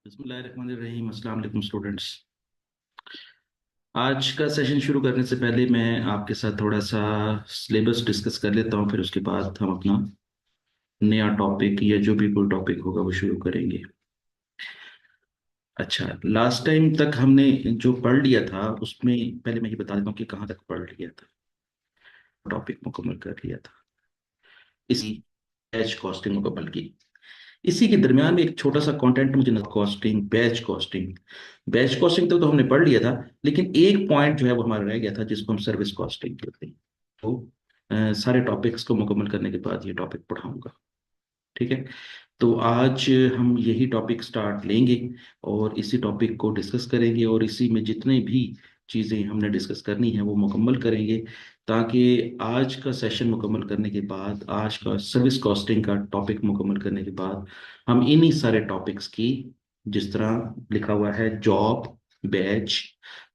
बिस्मिल्लाहिर्रहमानिर्रहीम। अस्सलाम वालेकुम स्टूडेंट्स। आज का सेशन शुरू करने से पहले मैं आपके साथ थोड़ा सा सिलेबस डिस्कस कर लेता हूँ, फिर उसके बाद हम अपना नया टॉपिक या जो भी कोई टॉपिक होगा वो शुरू करेंगे। अच्छा, लास्ट टाइम तक हमने जो पढ़ लिया था उसमें पहले मैं ये बता देता हूँ कि कहाँ तक पढ़ लिया था। टॉपिक मुकम्मल कर लिया था इसी बैच कॉस्टिंग मुकम्मल की। इसी के दरमियान में एक छोटा सा कंटेंट मुझे कॉस्टिंग, बैच कॉस्टिंग तो हमने पढ़ लिया था, लेकिन एक पॉइंट जो है वो हमारा रह गया था जिसको हम सर्विस कॉस्टिंग कहते हैं। तो सारे टॉपिक्स को मुकम्मल करने के बाद ये टॉपिक पढ़ाऊंगा। ठीक है, तो आज हम यही टॉपिक स्टार्ट लेंगे और इसी टॉपिक को डिस्कस करेंगे और इसी में जितने भी चीज़ें हमने डिस्कस करनी है वो मुकम्मल करेंगे, ताकि आज का सेशन मुकम्मल करने के बाद, आज का सर्विस कॉस्टिंग का टॉपिक मुकम्मल करने के बाद हम इन्हीं सारे टॉपिक्स की, जिस तरह लिखा हुआ है job, batch,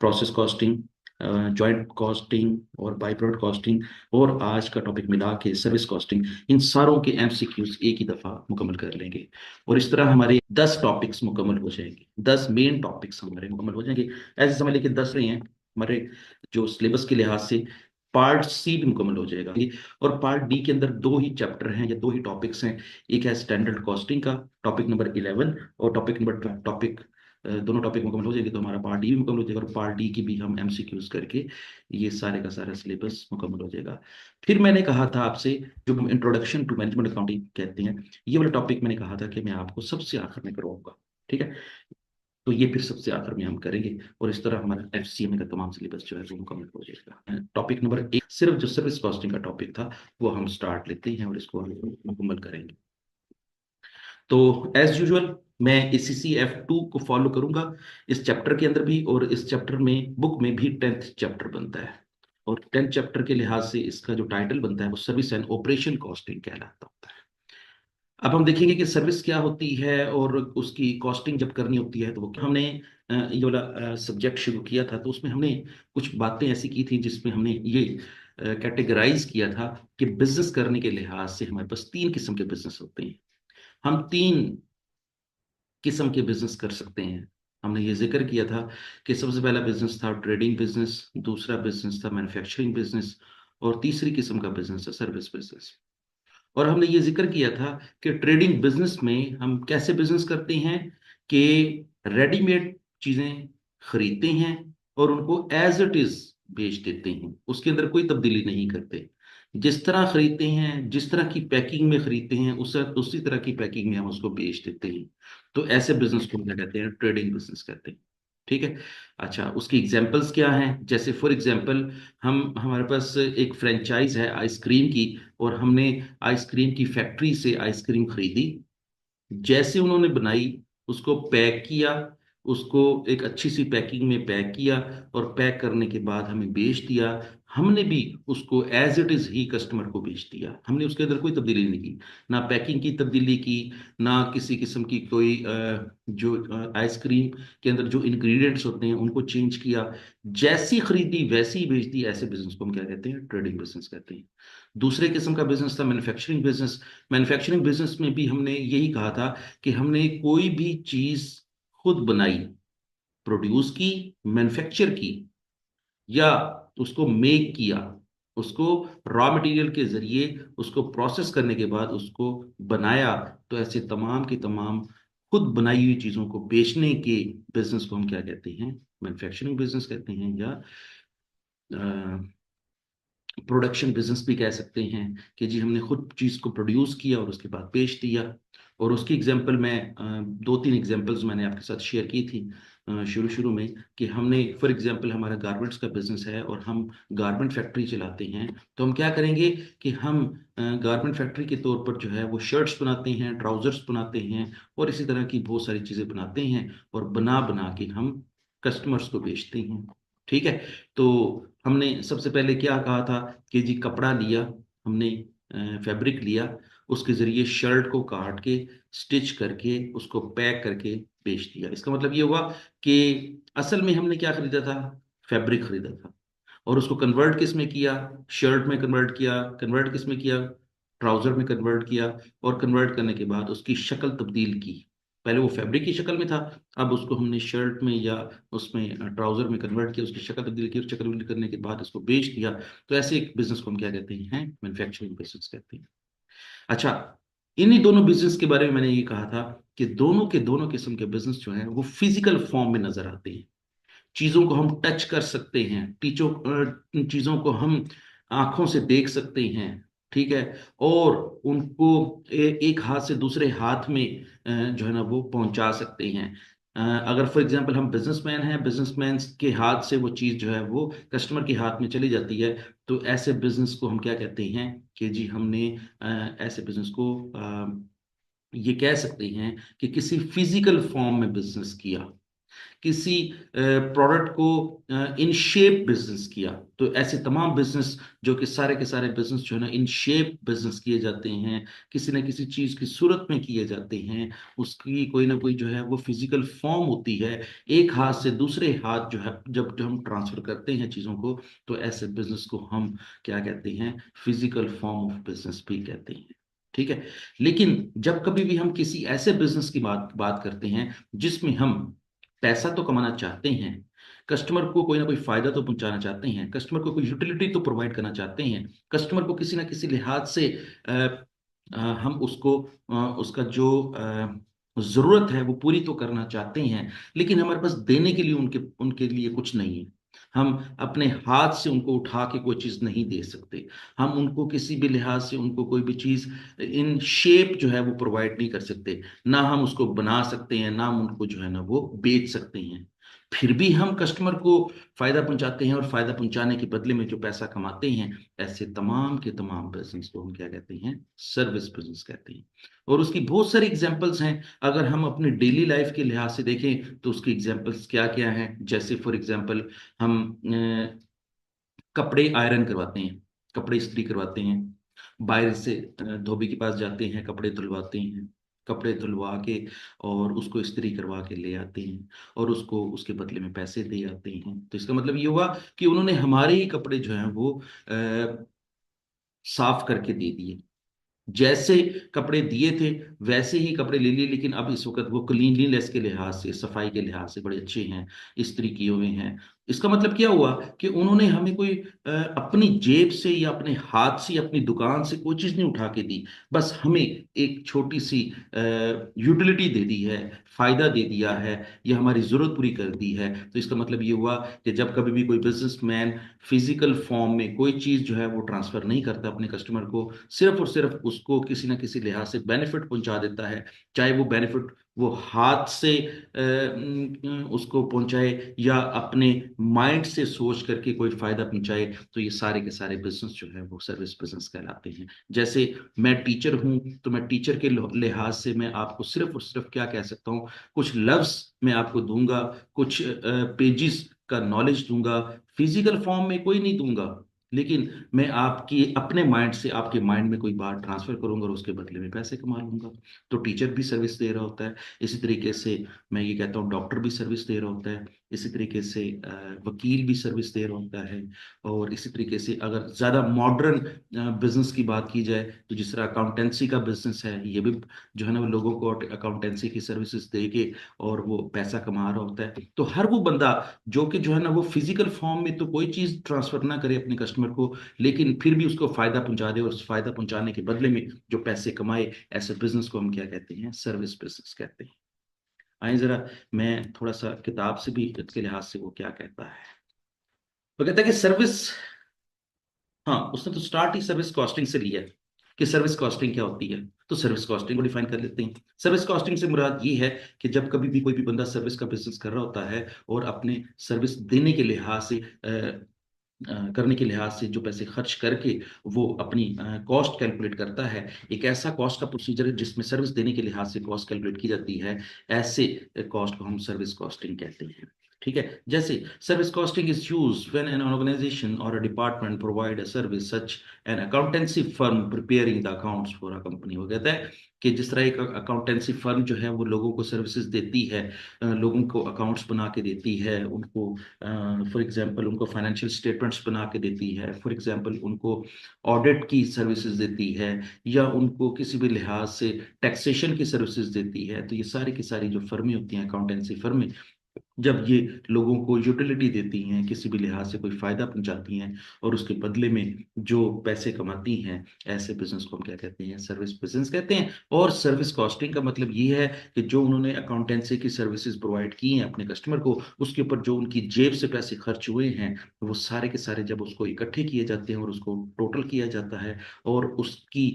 process costing, joint costing और बाई प्रोडक्ट कॉस्टिंग, और आज का टॉपिक मिला के सर्विस कॉस्टिंग, इन सारों के एमसीक्यूज एक ही दफा मुकम्मल कर लेंगे। और इस तरह हमारे 10 टॉपिक्स मुकम्मल हो जाएंगे, 10 मेन टॉपिक्स हमारे मुकम्मल हो जाएंगे। ऐसे समझ लेके 10 रहे हैं हमारे जो सिलेबस के लिहाज से। पार्ट सी भी मुकम्मल हो जाएगा और पार्ट डी के अंदर दो ही चैप्टर हैं या दो ही टॉपिक्स हैं। एक है स्टैंडर्ड कॉस्टिंग का टॉपिक नंबर 11 और टॉपिक नंबर 12 टॉपिक। दोनों टॉपिक मुकम्मल हो जाएंगे तो हमारा पार्ट डी भी मुकम्मल हो जाएगा और पार्ट डी की भी हम एमसीक्यूज करके ये सारे का सारा सिलेबस मुकम्मल हो जाएगा। फिर मैंने कहा था आपसे, जो हम इंट्रोडक्शन टू मैनेजमेंट अकाउंटिंग कहते हैं, ये वाला टॉपिक मैंने कहा था कि मैं आपको सबसे आखिर में करवाऊंगा। ठीक है, तो ये फिर सबसे आखिर में हम करेंगे और इस तरह हमारा एफसीएम का तमाम सिलेबस जो है वो मुकम्मल हो जाएगा। टॉपिक नंबर एक, सिर्फ जो सर्विस कॉस्टिंग का टॉपिक था वो हम स्टार्ट लेते हैं और इसको हम मुकम्मल करेंगे। तो एज यूजुअल मैं ACC F2 को फॉलो करूंगा इस चैप्टर के अंदर भी, और इस चैप्टर में बुक में भी 10th चैप्टर बनता है और 10th चैप्टर के लिहाज से इसका जो टाइटल बनता है वो सर्विस एंड ऑपरेशन कॉस्टिंग कहलाता होता है। अब हम देखेंगे कि सर्विस क्या होती है और उसकी कॉस्टिंग जब करनी होती है तो वो हमने ये वाला सब्जेक्ट शुरू किया था तो उसमें हमने कुछ बातें ऐसी की थी जिसमें हमने ये कैटेगराइज किया था कि बिजनेस करने के लिहाज से हमारे पास तीन किस्म के बिजनेस होते हैं। हम तीन किस्म के बिजनेस कर सकते हैं। हमने ये जिक्र किया था कि सबसे पहला बिजनेस था ट्रेडिंग बिजनेस, दूसरा बिजनेस था मैन्युफैक्चरिंग बिजनेस और तीसरी किस्म का बिजनेस है सर्विस बिजनेस। और हमने ये जिक्र किया था कि ट्रेडिंग बिजनेस में हम कैसे बिजनेस करते हैं कि रेडीमेड चीजें खरीदते हैं और उनको एज इट इज बेच देते हैं, उसके अंदर कोई तब्दीली नहीं करते। जिस तरह खरीदते हैं, जिस तरह की पैकिंग में खरीदते हैं, उसी तरह की पैकिंग में हम उसको बेच देते हैं। तो ऐसे बिजनेस को हम क्या कहते हैं? ट्रेडिंग बिजनेस कहते हैं। ठीक है। अच्छा, उसकी एग्जांपल्स क्या हैं? जैसे फॉर एग्जांपल, हम हमारे पास एक फ्रेंचाइज है आइसक्रीम की और हमने आइसक्रीम की फैक्ट्री से आइसक्रीम खरीदी। जैसे उन्होंने बनाई, उसको पैक किया, उसको एक अच्छी सी पैकिंग में पैक किया और पैक करने के बाद हमें बेच दिया। हमने भी उसको एज इट इज ही कस्टमर को बेच दिया, हमने उसके अंदर कोई तब्दीली नहीं की, ना पैकिंग की तब्दीली की, ना किसी किस्म की कोई जो आइसक्रीम के अंदर जो इंग्रेडिएंट्स होते हैं उनको चेंज किया। जैसी खरीदी वैसी ही बेच दी। ऐसे बिजनेस को हम क्या कहते हैं? ट्रेडिंग बिजनेस कहते हैं। दूसरे किस्म का बिजनेस था मैन्युफैक्चरिंग बिजनेस। मैन्युफैक्चरिंग बिजनेस में भी हमने यही कहा था कि हमने कोई भी चीज खुद बनाई, प्रोड्यूस की, मैन्युफैक्चर की या उसको मेक किया, उसको रॉ मटेरियल के जरिए उसको प्रोसेस करने के बाद उसको बनाया, तो ऐसे तमाम की तमाम खुद बनाई हुई चीजों को बेचने के बिजनेस को हम क्या कहते हैं? मैन्युफैक्चरिंग बिजनेस कहते हैं, या प्रोडक्शन बिजनेस भी कह सकते हैं कि जी हमने खुद चीज़ को प्रोड्यूस किया और उसके बाद बेच दिया। और उसकी एग्जांपल मैं दो तीन एग्जांपल्स मैंने आपके साथ शेयर की थी शुरू शुरू में, कि हमने फॉर एग्जांपल हमारा गारमेंट्स का बिजनेस है और हम गारमेंट फैक्ट्री चलाते हैं, तो हम क्या करेंगे कि हम गारमेंट फैक्ट्री के तौर पर जो है वो शर्ट्स बनाते हैं, ट्राउजर्स बनाते हैं और इसी तरह की बहुत सारी चीज़ें बनाते हैं और बना बना के हम कस्टमर्स को बेचते हैं। ठीक है। तो हमने सबसे पहले क्या कहा था कि जी कपड़ा लिया, हमने फैब्रिक लिया, उसके जरिए शर्ट को काट के स्टिच करके उसको पैक करके बेच दिया। इसका मतलब ये हुआ कि असल में हमने क्या खरीदा था? फैब्रिक खरीदा था और उसको कन्वर्ट किस में किया? शर्ट में कन्वर्ट किया। कन्वर्ट किस में किया? ट्राउजर में कन्वर्ट किया। और कन्वर्ट करने के बाद उसकी शक्ल तब्दील की। पहले वो फैब्रिक की शक्ल में था, अब उसको हमने शर्ट में या उसमें ट्राउजर में कन्वर्ट किया, उसकी शक्ल तब्दील की, और शक्ल तब्दील करने के बाद इसको बेच दिया। तो ऐसे एक बिजनेस को हम क्या कहते हैं? मैन्युफैक्चरिंग बिजनेस कहते हैं। अच्छा, इन्हीं दोनों बिजनेस के बारे में मैंने ये कहा था कि दोनों के दोनों किस्म के बिजनेस जो हैं वो फिजिकल फॉर्म में नजर आते हैं। चीजों को हम टच कर सकते हैं, चीजों को हम आंखों से देख सकते हैं, ठीक है, और उनको एक हाथ से दूसरे हाथ में जो है ना वो पहुंचा सकते हैं। अगर फॉर एग्जांपल हम बिजनेसमैन हैं, बिजनेसमैन के हाथ से वो चीज जो है वो कस्टमर के हाथ में चली जाती है, तो ऐसे बिजनेस को हम क्या कहते हैं कि जी हमने ऐसे बिजनेस को ये कह सकते हैं कि किसी फिजिकल फॉर्म में बिजनेस किया, किसी प्रोडक्ट को इन शेप बिजनेस किया। तो ऐसे तमाम बिजनेस जो कि सारे के सारे बिजनेस जो है ना इन शेप बिजनेस किए जाते हैं, किसी न किसी चीज की सूरत में किए जाते हैं, उसकी कोई ना कोई जो है वो फिजिकल फॉर्म होती है। एक हाथ से दूसरे हाथ जो है जब हम ट्रांसफर करते हैं चीजों को, तो ऐसे बिजनेस को हम क्या कहते हैं? फिजिकल फॉर्म ऑफ बिजनेस भी कहते हैं। ठीक है। लेकिन जब कभी भी हम किसी ऐसे बिजनेस की बात बात करते हैं जिसमें हम पैसा तो कमाना चाहते हैं, कस्टमर को कोई ना कोई फायदा तो पहुंचाना चाहते हैं, कस्टमर को कोई यूटिलिटी तो प्रोवाइड करना चाहते हैं, कस्टमर को किसी ना किसी लिहाज से हम उसको उसका जो जरूरत है वो पूरी तो करना चाहते हैं, लेकिन हमारे पास देने के लिए उनके उनके लिए कुछ नहीं है। हम अपने हाथ से उनको उठा के कोई चीज नहीं दे सकते। हम उनको किसी भी लिहाज से उनको कोई भी चीज इन शेप जो है वो प्रोवाइड नहीं कर सकते। ना हम उसको बना सकते हैं, ना हम उनको जो है ना वो बेच सकते हैं। फिर भी हम कस्टमर को फायदा पहुंचाते हैं, और फायदा पहुंचाने के बदले में जो पैसा कमाते हैं, ऐसे तमाम के तमाम बिजनेस को हम क्या कहते हैं? सर्विस बिजनेस कहते हैं। और उसकी बहुत सारी एग्जांपल्स हैं। अगर हम अपने डेली लाइफ के लिहाज से देखें तो उसकी एग्जांपल्स क्या क्या हैं? जैसे फॉर एग्जांपल हम कपड़े आयरन करवाते हैं, कपड़े इस्त्री करवाते हैं, बाहर से धोबी के पास जाते हैं, कपड़े धुलवाते हैं, कपड़े धुलवा के और उसको इस्त्री करवा के ले आते हैं, और उसको उसके बदले में पैसे दे आते हैं। तो इसका मतलब ये हुआ कि उन्होंने हमारे ही कपड़े जो हैं वो साफ करके दे दिए। जैसे कपड़े दिए थे वैसे ही कपड़े ले लिए, लेकिन अब इस वक्त वो क्लीनलीनेस के लिहाज से, सफाई के लिहाज से बड़े अच्छे हैं, इस्त्री किए हुए हैं। इसका मतलब क्या हुआ कि उन्होंने हमें कोई अपनी जेब से या अपने हाथ से या अपनी दुकान से कोई चीज नहीं उठा के दी, बस हमें एक छोटी सी यूटिलिटी दे दी है, फायदा दे दिया है, या हमारी जरूरत पूरी कर दी है। तो इसका मतलब ये हुआ कि जब कभी भी कोई बिजनेसमैन फिजिकल फॉर्म में कोई चीज जो है वो ट्रांसफर नहीं करता अपने कस्टमर को, सिर्फ और सिर्फ उसको किसी ना किसी लिहाज से बेनिफिट पहुंचा देता है, चाहे वो बेनिफिट वो हाथ से उसको पहुंचाए या अपने माइंड से सोच करके कोई फायदा पहुंचाए, तो ये सारे के सारे बिजनेस जो है वो सर्विस बिजनेस कहलाते हैं। जैसे मैं टीचर हूं, तो मैं टीचर के लिहाज से मैं आपको सिर्फ और सिर्फ क्या कह सकता हूँ? कुछ लफ्ज मैं आपको दूंगा, कुछ पेजेस का नॉलेज दूंगा, फिजिकल फॉर्म में कोई नहीं दूंगा, लेकिन मैं आपकी अपने माइंड से आपके माइंड में कोई बात ट्रांसफर करूंगा और उसके बदले में पैसे कमा लूंगा। तो टीचर भी सर्विस दे रहा होता है। इसी तरीके से मैं ये कहता हूँ डॉक्टर भी सर्विस दे रहा होता है। इसी तरीके से वकील भी सर्विस दे रहा होता है। और इसी तरीके से अगर ज़्यादा मॉडर्न बिजनेस की बात की जाए, तो जिस तरह अकाउंटेंसी का बिजनेस है, ये भी जो है ना वो लोगों को अकाउंटेंसी की सर्विसेज दे के और वो पैसा कमा रहा होता है। तो हर वो बंदा जो कि जो है ना वो फिजिकल फॉर्म में तो कोई चीज ट्रांसफर ना करे अपने कस्टमर को, लेकिन फिर भी उसको फायदा पहुंचा दे, और उस फायदा पहुंचाने के बदले में जो पैसे कमाए, ऐसे बिजनेस को हम क्या कहते हैं? सर्विस बिजनेस कहते हैं। आइए जरा मैं थोड़ा सा किताब से भी इसके लिहाज से वो क्या कहता है। वो कहता है कि सर्विस, हाँ, उसने तो स्टार्ट ही सर्विस कॉस्टिंग से लिया है कि सर्विस कॉस्टिंग क्या होती है। तो सर्विस कॉस्टिंग को डिफाइन कर लेते हैं। सर्विस कॉस्टिंग से मुराद ये है कि जब कभी भी कोई भी बंदा सर्विस का बिजनेस कर रहा होता है और अपने सर्विस देने के लिहाज से करने के लिहाज से जो पैसे खर्च करके वो अपनी कॉस्ट कैलकुलेट करता है, एक ऐसा कॉस्ट का प्रोसीजर है जिसमें सर्विस देने के लिहाज से कॉस्ट कैलकुलेट की जाती है, ऐसे कॉस्ट को हम सर्विस कॉस्टिंग कहते हैं। ठीक है। जैसे service costing is use when an organisation और a department provide a service such an accountancy firm preparing the accounts for a company. वो कहता है कि जिस तरह एक अकाउंटेंसी फर्म जो है वो लोगों को सर्विसेज देती है, लोगों को अकाउंट्स बना के देती है, उनको फॉर एग्जांपल उनको फाइनेंशियल स्टेटमेंट्स बना के देती है, फॉर एग्जांपल उनको ऑडिट की सर्विसेज देती है, या उनको किसी भी लिहाज से टैक्सेशन की सर्विसेज देती है। तो ये सारी की सारी जो फर्में होती हैं, अकाउंटेंसी फर्में, जब ये लोगों को यूटिलिटी देती हैं, किसी भी लिहाज से कोई फायदा पहुंचाती हैं और उसके बदले में जो पैसे कमाती हैं, ऐसे बिजनेस को हम क्या कहते हैं? सर्विस बिजनेस कहते हैं। और सर्विस कॉस्टिंग का मतलब ये है कि जो उन्होंने अकाउंटेंसी की सर्विसेज प्रोवाइड की हैं अपने कस्टमर को, उसके ऊपर जो उनकी जेब से पैसे खर्च हुए हैं, वो सारे के सारे जब उसको इकट्ठे किए जाते हैं और उसको टोटल किया जाता है और उसकी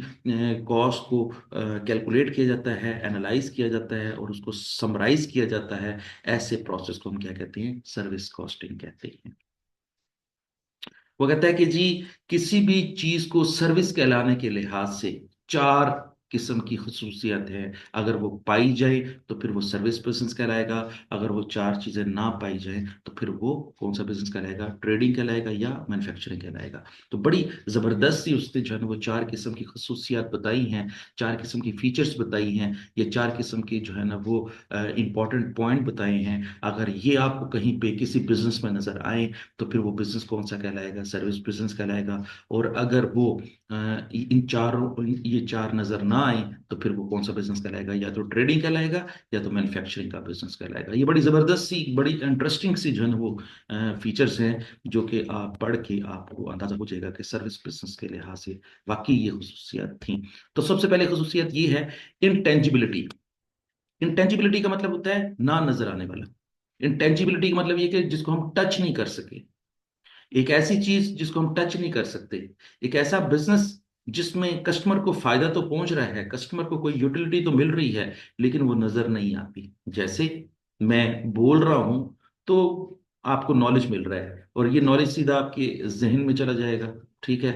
कॉस्ट को कैलकुलेट किया जाता है, एनालाइज किया जाता है और उसको समराइज किया जाता है, ऐसे प्रोसेस को हम क्या कहते हैं? सर्विस कॉस्टिंग कहते हैं। वो कहता है कि जी, किसी भी चीज को सर्विस कहलाने के लिहाज से चार किस्म की खसूसियत है। अगर वो पाई जाए तो फिर वो सर्विस बिजनेस कहलाएगा। अगर वो चार चीजें ना पाई जाए तो फिर वो कौन सा बिजनेस कहलाएगा? ट्रेडिंग कहलाएगा या मैन्युफैक्चरिंग कहलाएगा। तो बड़ी जबरदस्त सी उसने जो है ना वो चार किस्म की खसूसियात बताई हैं, चार किस्म की फीचर्स बताई हैं, ये चार किस्म की जो है ना वो इंपॉर्टेंट पॉइंट बताए हैं। अगर ये आपको कहीं पे किसी बिजनेस में नजर आए तो फिर वो बिजनेस कौन सा कहलाएगा? सर्विस बिजनेस कहलाएगा। और अगर वो इन चारों ये चार नजर ना आए तो फिर वो कौन सा बिजनेस कहलाएगा? या तो ट्रेडिंग कहलाएगा या तो मैन्युफैक्चरिंग का बिजनेस कहलाएगा। ये बड़ी जबरदस्त सी, बड़ी इंटरेस्टिंग सी जो है ना वो फीचर्स हैं, जो कि आप पढ़ के आपको अंदाजा हो जाएगा कि सर्विस बिजनेस के लिहाज से वाकई ये खसूसियात थी। तो सबसे पहले खसूसियत ये है इंटेंजिबिलिटी। इंटेंजिबिलिटी का मतलब होता है ना नजर आने वाला। इंटेंजिबिलिटी का मतलब ये कि जिसको हम टच नहीं कर सके, एक ऐसी चीज जिसको हम टच नहीं कर सकते, एक ऐसा बिजनेस जिसमें कस्टमर को फायदा तो पहुंच रहा है, कस्टमर को कोई यूटिलिटी तो मिल रही है, लेकिन वो नजर नहीं आती। जैसे मैं बोल रहा हूं तो आपको नॉलेज मिल रहा है और ये नॉलेज सीधा आपके जहन में चला जाएगा। ठीक है।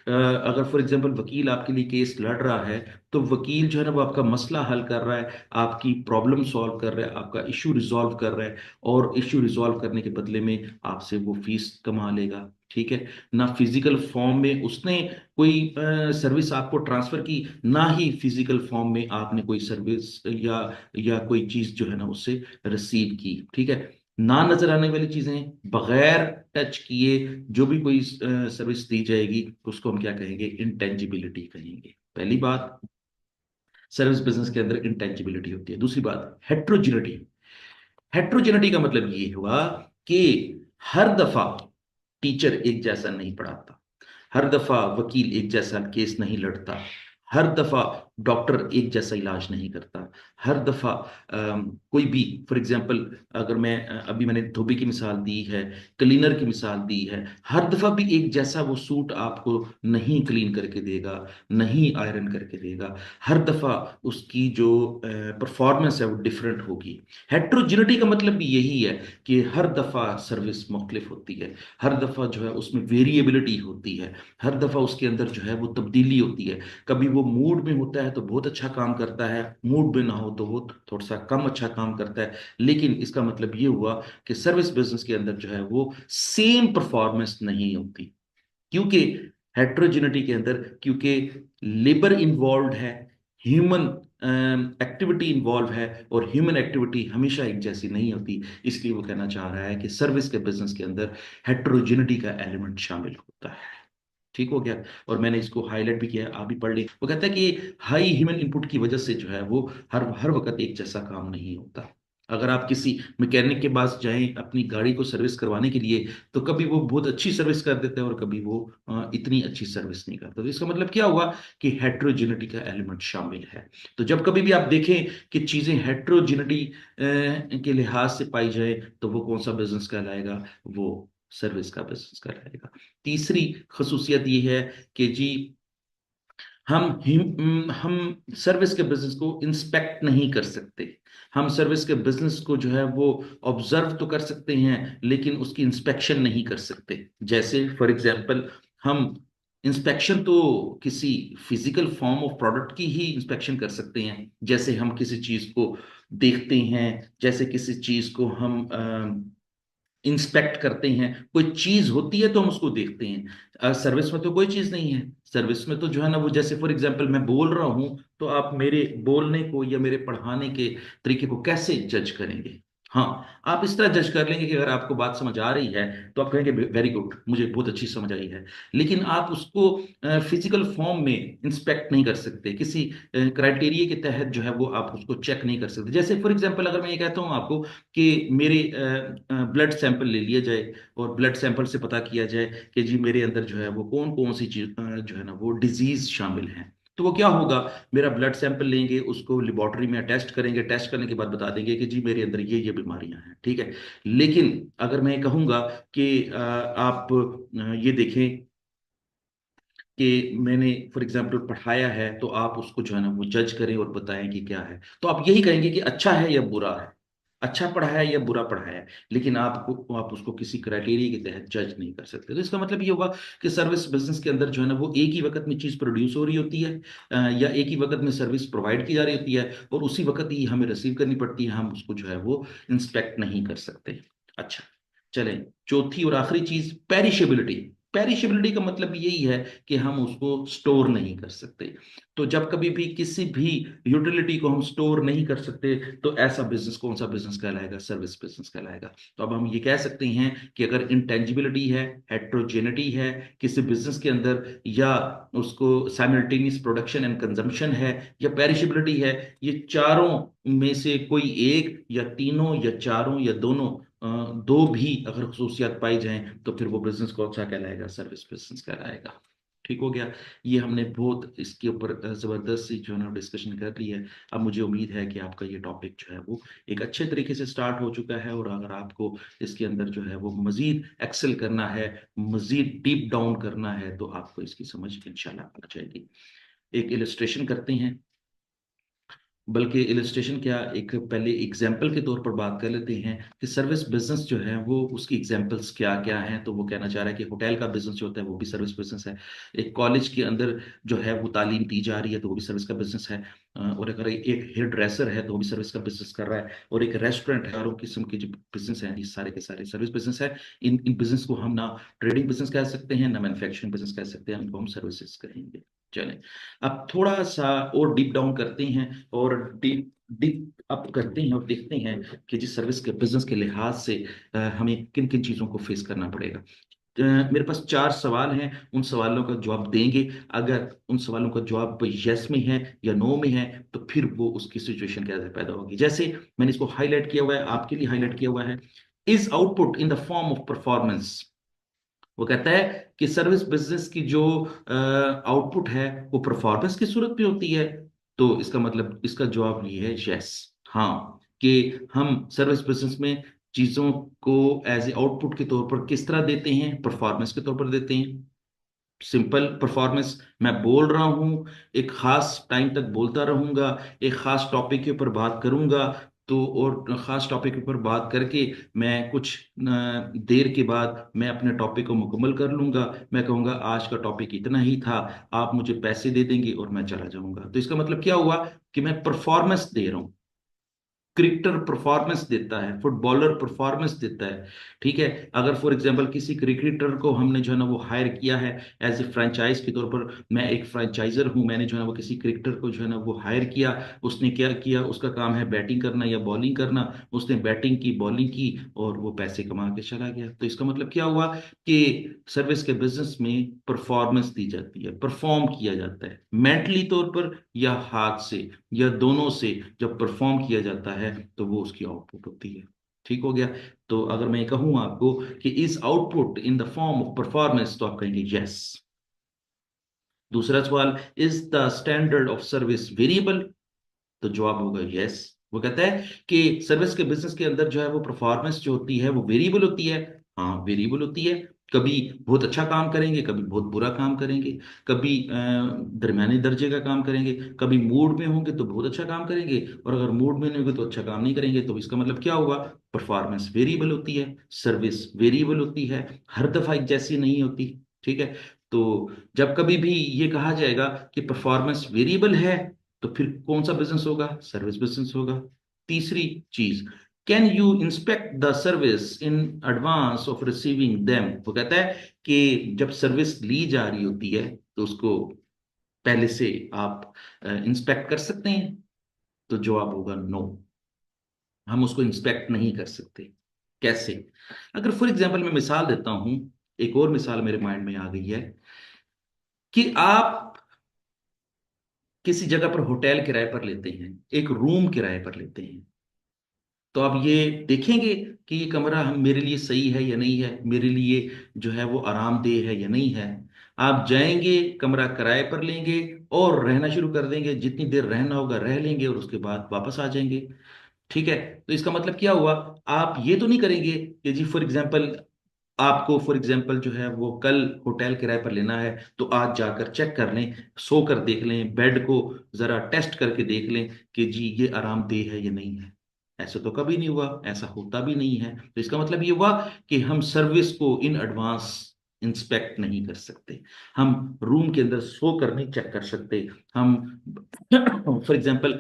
अगर फॉर एग्जांपल वकील आपके लिए केस लड़ रहा है, तो वकील जो है ना वो आपका मसला हल कर रहा है, आपकी प्रॉब्लम सॉल्व कर रहा है, आपका इश्यू रिजॉल्व कर रहा है, और इश्यू रिजॉल्व करने के बदले में आपसे वो फीस कमा लेगा। ठीक है। ना फिजिकल फॉर्म में उसने कोई सर्विस आपको ट्रांसफर की, ना ही फिजिकल फॉर्म में आपने कोई सर्विस या कोई चीज जो है ना उससे रिसीव की। ठीक है। ना नजर आने वाली चीजें बगैर टच किए जो भी कोई सर्विस दी जाएगी, उसको हम क्या कहेंगे? इंटेंजिबिलिटी कहेंगे। पहली बात, सर्विस बिजनेस के अंदर इंटेंजिबिलिटी होती है। दूसरी बात, हेट्रोजिनिटी। हेट्रोजेनिटी का मतलब ये हुआ कि हर दफा टीचर एक जैसा नहीं पढ़ाता, हर दफा वकील एक जैसा केस नहीं लड़ता, हर दफा डॉक्टर एक जैसा इलाज नहीं करता, हर दफा कोई भी, फॉर एग्जांपल, अगर मैं अभी मैंने धोबी की मिसाल दी है, क्लीनर की मिसाल दी है, हर दफा भी एक जैसा वो सूट आपको नहीं क्लीन करके देगा, नहीं आयरन करके देगा। हर दफा उसकी जो परफॉर्मेंस है वो डिफरेंट होगी। हेट्रोजिनिटी का मतलब भी यही है कि हर दफा सर्विस मुख्तलिफ होती है, हर दफा जो है उसमें वेरिएबिलिटी होती है, हर दफा उसके अंदर जो है वो तब्दीली होती है। कभी वो मूड में होता है तो बहुत अच्छा काम करता है, मूड में ना हो तो वो थोड़ा सा कम अच्छा काम करता है। लेकिन इसका मतलब ये हुआ कि सर्विस बिजनेस के अंदर जो है वो सेम परफॉर्मेंस नहीं होती, क्योंकि हेट्रोजिनिटी के अंदर, क्योंकि लेबर इन्वॉल्व है, ह्यूमन एक्टिविटी इन्वॉल्व है, और ह्यूमन एक्टिविटी हमेशा एक जैसी नहीं होती। इसलिए वो कहना चाह रहा है कि सर्विस के बिजनेस के अंदर हेट्रोजिनिटी का एलिमेंट शामिल होता है। ठीक हो गया। और मैंने इसको हाईलाइट भी किया है, आप भी पढ़ ली। वो कहता है कि हाई ह्यूमन इनपुट की वजह से जो है वो हर हर वक्त एक जैसा काम नहीं होता। अगर आप किसी मैकेनिक के पास जाएं अपनी गाड़ी को सर्विस करवाने के लिए, तो कभी वो बहुत अच्छी सर्विस कर देते हैं और कभी वो इतनी अच्छी सर्विस नहीं करता। तो इसका मतलब क्या हुआ कि हेट्रोजिनिटी का एलिमेंट शामिल है। तो जब कभी भी आप देखें कि चीजें हेट्रोजिनिटी के लिहाज से पाई जाए, तो वो कौन सा बिजनेस कहलाएगा? वो सर्विस का बिजनेस कहलाएगा। तीसरी खसूसियत ये है कि जी, हम सर्विस के बिजनेस को इंस्पेक्ट नहीं कर सकते। हम सर्विस के बिजनेस को जो है वो ऑब्जर्व तो कर सकते हैं, लेकिन उसकी इंस्पेक्शन नहीं कर सकते। जैसे फॉर एग्जांपल, हम इंस्पेक्शन तो किसी फिजिकल फॉर्म ऑफ प्रोडक्ट की ही इंस्पेक्शन कर सकते हैं। जैसे हम किसी चीज को देखते हैं, जैसे किसी चीज को हम इंस्पेक्ट करते हैं, कोई चीज होती है तो हम उसको देखते हैं। सर्विस में तो कोई चीज नहीं है। सर्विस में तो जो है ना वो, जैसे फॉर एग्जांपल मैं बोल रहा हूं, तो आप मेरे बोलने को या मेरे पढ़ाने के तरीके को कैसे जज करेंगे? हाँ, आप इस तरह जज कर लेंगे कि अगर आपको बात समझ आ रही है तो आप कहेंगे वेरी गुड, मुझे बहुत अच्छी समझ आई है। लेकिन आप उसको फिजिकल फॉर्म में इंस्पेक्ट नहीं कर सकते, किसी क्राइटेरिया के तहत जो है वो आप उसको चेक नहीं कर सकते। जैसे फॉर एग्जांपल अगर मैं ये कहता हूँ आपको कि मेरे ब्लड सैंपल ले लिया जाए और ब्लड सैंपल से पता किया जाए कि जी मेरे अंदर जो है वो कौन कौन सी चीज जो है ना वो डिजीज शामिल है, तो वो क्या होगा? मेरा ब्लड सैंपल लेंगे, उसको लेबोरेटरी में टेस्ट करेंगे, टेस्ट करने के बाद बता देंगे कि जी मेरे अंदर ये बीमारियां हैं, ठीक है। लेकिन अगर मैं कहूंगा कि आप ये देखें कि मैंने फॉर एग्जाम्पल पढ़ाया है, तो आप उसको जो है ना वो जज करें और बताएं कि क्या है, तो आप यही कहेंगे कि अच्छा है या बुरा है, अच्छा पढ़ाया है या बुरा पढ़ाया है। लेकिन आप उसको किसी क्राइटेरिया के तहत जज नहीं कर सकते। तो इसका मतलब ये होगा कि सर्विस बिजनेस के अंदर जो है ना वो एक ही वक्त में चीज प्रोड्यूस हो रही होती है, या एक ही वक्त में सर्विस प्रोवाइड की जा रही होती है, और उसी वक्त ही हमें रिसीव करनी पड़ती है, हम उसको जो है वो इंस्पेक्ट नहीं कर सकते। अच्छा, चलें, चौथी और आखिरी चीज, पेरिशेबिलिटी। पेरिशेबिलिटी का मतलब यही है कि हम उसको स्टोर नहीं कर सकते। तो जब कभी भी किसी भी यूटिलिटी को हम स्टोर नहीं कर सकते, तो ऐसा बिजनेस कौन सा बिजनेस कहलाएगा? सर्विस बिजनेस कहलाएगा। तो अब हम ये कह सकते हैं कि अगर इंटेंजिबिलिटी है, हेट्रोजेनिटी है किसी बिजनेस के अंदर, या उसको साइमल्टेनियस प्रोडक्शन एंड कंजम्पशन है, या पेरिशेबिलिटी है, ये चारों में से कोई एक या तीनों या चारों या दोनों, दो भी अगर खसूसियात पाई जाएं, तो फिर वो बिजनेस कौन सा कहलाएगा? सर्विस बिजनेस कहलाएगा। ठीक हो गया। ये हमने बहुत इसके ऊपर जबरदस्त सी जो है ना डिस्कशन कर ली है। अब मुझे उम्मीद है कि आपका ये टॉपिक जो है वो एक अच्छे तरीके से स्टार्ट हो चुका है, और अगर आपको इसके अंदर जो है वो मजीद एक्सेल करना है, मजीद डीप डाउन करना है, तो आपको इसकी समझ इंशाल्लाह आ जाएगी। एक इलस्ट्रेशन करते हैं, बल्कि इलस्ट्रेशन क्या, एक पहले एग्जाम्पल के तौर पर बात कर लेते हैं कि सर्विस बिजनेस जो है वो उसकी एग्जाम्पल्स क्या क्या हैं। तो वो कहना चाह रहा है कि होटल का बिजनेस जो होता है वो भी सर्विस बिजनेस है। एक कॉलेज के अंदर जो है वो तालीम दी जा रही है, तो वो भी सर्विस का बिजनेस है। और अगर एक हेयर ड्रेसर है तो वो भी सर्विस का बिजनेस कर रहा है। और एक रेस्टोरेंट है, हर किस्म के जो बिजनेस हैं ये सारे के सारे सर्विस बिजनेस है। इन बिजनेस को हम ना ट्रेडिंग बिजनेस कह सकते हैं, ना मैन्युफैक्चरिंग बिजनेस कह सकते हैं, इनको हम सर्विसेज कहेंगे। चलें, अब थोड़ा सा और डीप डाउन करते हैं, और डीप डीप अप करते हैं और देखते हैं कि जिस सर्विस के बिजनेस के लिहाज से हमें किन किन चीज़ों को फेस करना पड़ेगा। मेरे पास चार सवाल हैं, उन सवालों का जवाब देंगे। अगर उन सवालों का जवाब यस में है या नो में है, तो फिर वो उसकी सिचुएशन कैसे पैदा होगी। जैसे मैंने इसको हाईलाइट किया हुआ है, आपके लिए हाईलाइट किया हुआ है, is output in the form of performance. वो कहता है कि सर्विस बिजनेस की जो आउटपुट है वो परफॉर्मेंस की सूरत में होती है। तो इसका मतलब, इसका जवाब ये है यस। हाँ, कि हम सर्विस बिजनेस में चीजों को एज ए आउटपुट के तौर पर किस तरह देते हैं? परफॉर्मेंस के तौर पर देते हैं। सिंपल परफॉर्मेंस, मैं बोल रहा हूं, एक खास टाइम तक बोलता रहूंगा, एक खास टॉपिक के ऊपर बात करूंगा, तो और खास टॉपिक के ऊपर बात करके मैं कुछ देर के बाद मैं अपने टॉपिक को मुकम्मल कर लूंगा। मैं कहूंगा आज का टॉपिक इतना ही था, आप मुझे पैसे दे देंगे और मैं चला जाऊंगा। तो इसका मतलब क्या हुआ कि मैं परफॉर्मेंस दे रहा हूं। क्रिकेटर परफॉर्मेंस देता है, फुटबॉलर परफॉर्मेंस देता है। ठीक है, अगर फॉर एग्जांपल किसी क्रिकेटर को हमने जो है ना वो हायर किया है एज ए फ्रेंचाइज के तौर पर, मैं एक फ्रेंचाइजर हूं, मैंने जो है ना वो किसी क्रिकेटर को जो है ना वो हायर किया, उसने क्या किया, उसका काम है बैटिंग करना या बॉलिंग करना, उसने बैटिंग की, बॉलिंग की, और वो पैसे कमा के चला गया। तो इसका मतलब क्या हुआ कि सर्विस के बिजनेस में परफॉर्मेंस दी जाती है, परफॉर्म किया जाता है, मेंटली तौर पर या हाथ से या दोनों से। जब परफॉर्म किया जाता है तो वो उसकी आउटपुट होती है। ठीक हो गया। तो अगर मैं कहूं आपको कि is output in the form of performance, तो आप कहेंगे यस। दूसरा सवाल, is the standard of service variable? तो जवाब होगा यस। वो कहता है कि सर्विस के बिजनेस के अंदर जो है वो परफॉर्मेंस जो होती है वो वेरिएबल होती है। हाँ, वेरिएबल होती है। कभी बहुत अच्छा काम करेंगे, कभी बहुत बुरा काम करेंगे, कभी दरमियाने दर्जे का काम करेंगे, कभी मूड में होंगे तो बहुत अच्छा काम करेंगे, और अगर मूड में नहीं होंगे तो अच्छा काम नहीं करेंगे। तो इसका मतलब क्या हुआ? परफॉर्मेंस वेरिएबल होती है, सर्विस वेरिएबल होती है, हर दफा एक जैसी नहीं होती। ठीक है। तो जब कभी भी ये कहा जाएगा कि परफॉर्मेंस वेरिएबल है, तो फिर कौन सा बिजनेस होगा? सर्विस बिजनेस होगा। तीसरी चीज, can you inspect the service in advance of receiving them. वो कहता है कि जब सर्विस ली जा रही होती है तो उसको पहले से आप इंस्पेक्ट कर सकते हैं। तो जवाब होगा नो, हम उसको इंस्पेक्ट नहीं कर सकते। कैसे? अगर फॉर एग्जाम्पल मैं मिसाल देता हूं, एक और मिसाल मेरे माइंड में आ गई है कि आप किसी जगह पर होटल किराए पर लेते हैं, एक रूम किराए पर लेते हैं। तो आप ये देखेंगे कि ये कमरा हम मेरे लिए सही है या नहीं है, मेरे लिए जो है वो आरामदेह है या नहीं है। आप जाएंगे, कमरा किराए पर लेंगे और रहना शुरू कर देंगे, जितनी देर रहना होगा रह लेंगे और उसके बाद वापस आ जाएंगे। ठीक है? तो इसका मतलब क्या हुआ? आप ये तो नहीं करेंगे कि जी फॉर एग्जाम्पल आपको फॉर एग्जाम्पल जो है वो कल होटल किराए पर लेना है, तो आज जाकर चेक कर लें, सो कर देख लें, बेड को जरा टेस्ट करके देख लें कि जी ये आरामदेह है या नहीं है। ऐसा तो कभी नहीं हुआ, ऐसा होता भी नहीं है। तो इसका मतलब ये हुआ कि हम सर्विस को इन एडवांस इंस्पेक्ट नहीं कर सकते। हम रूम के अंदर सो कर नहीं चेक कर सकते। हम फॉर एग्जाम्पल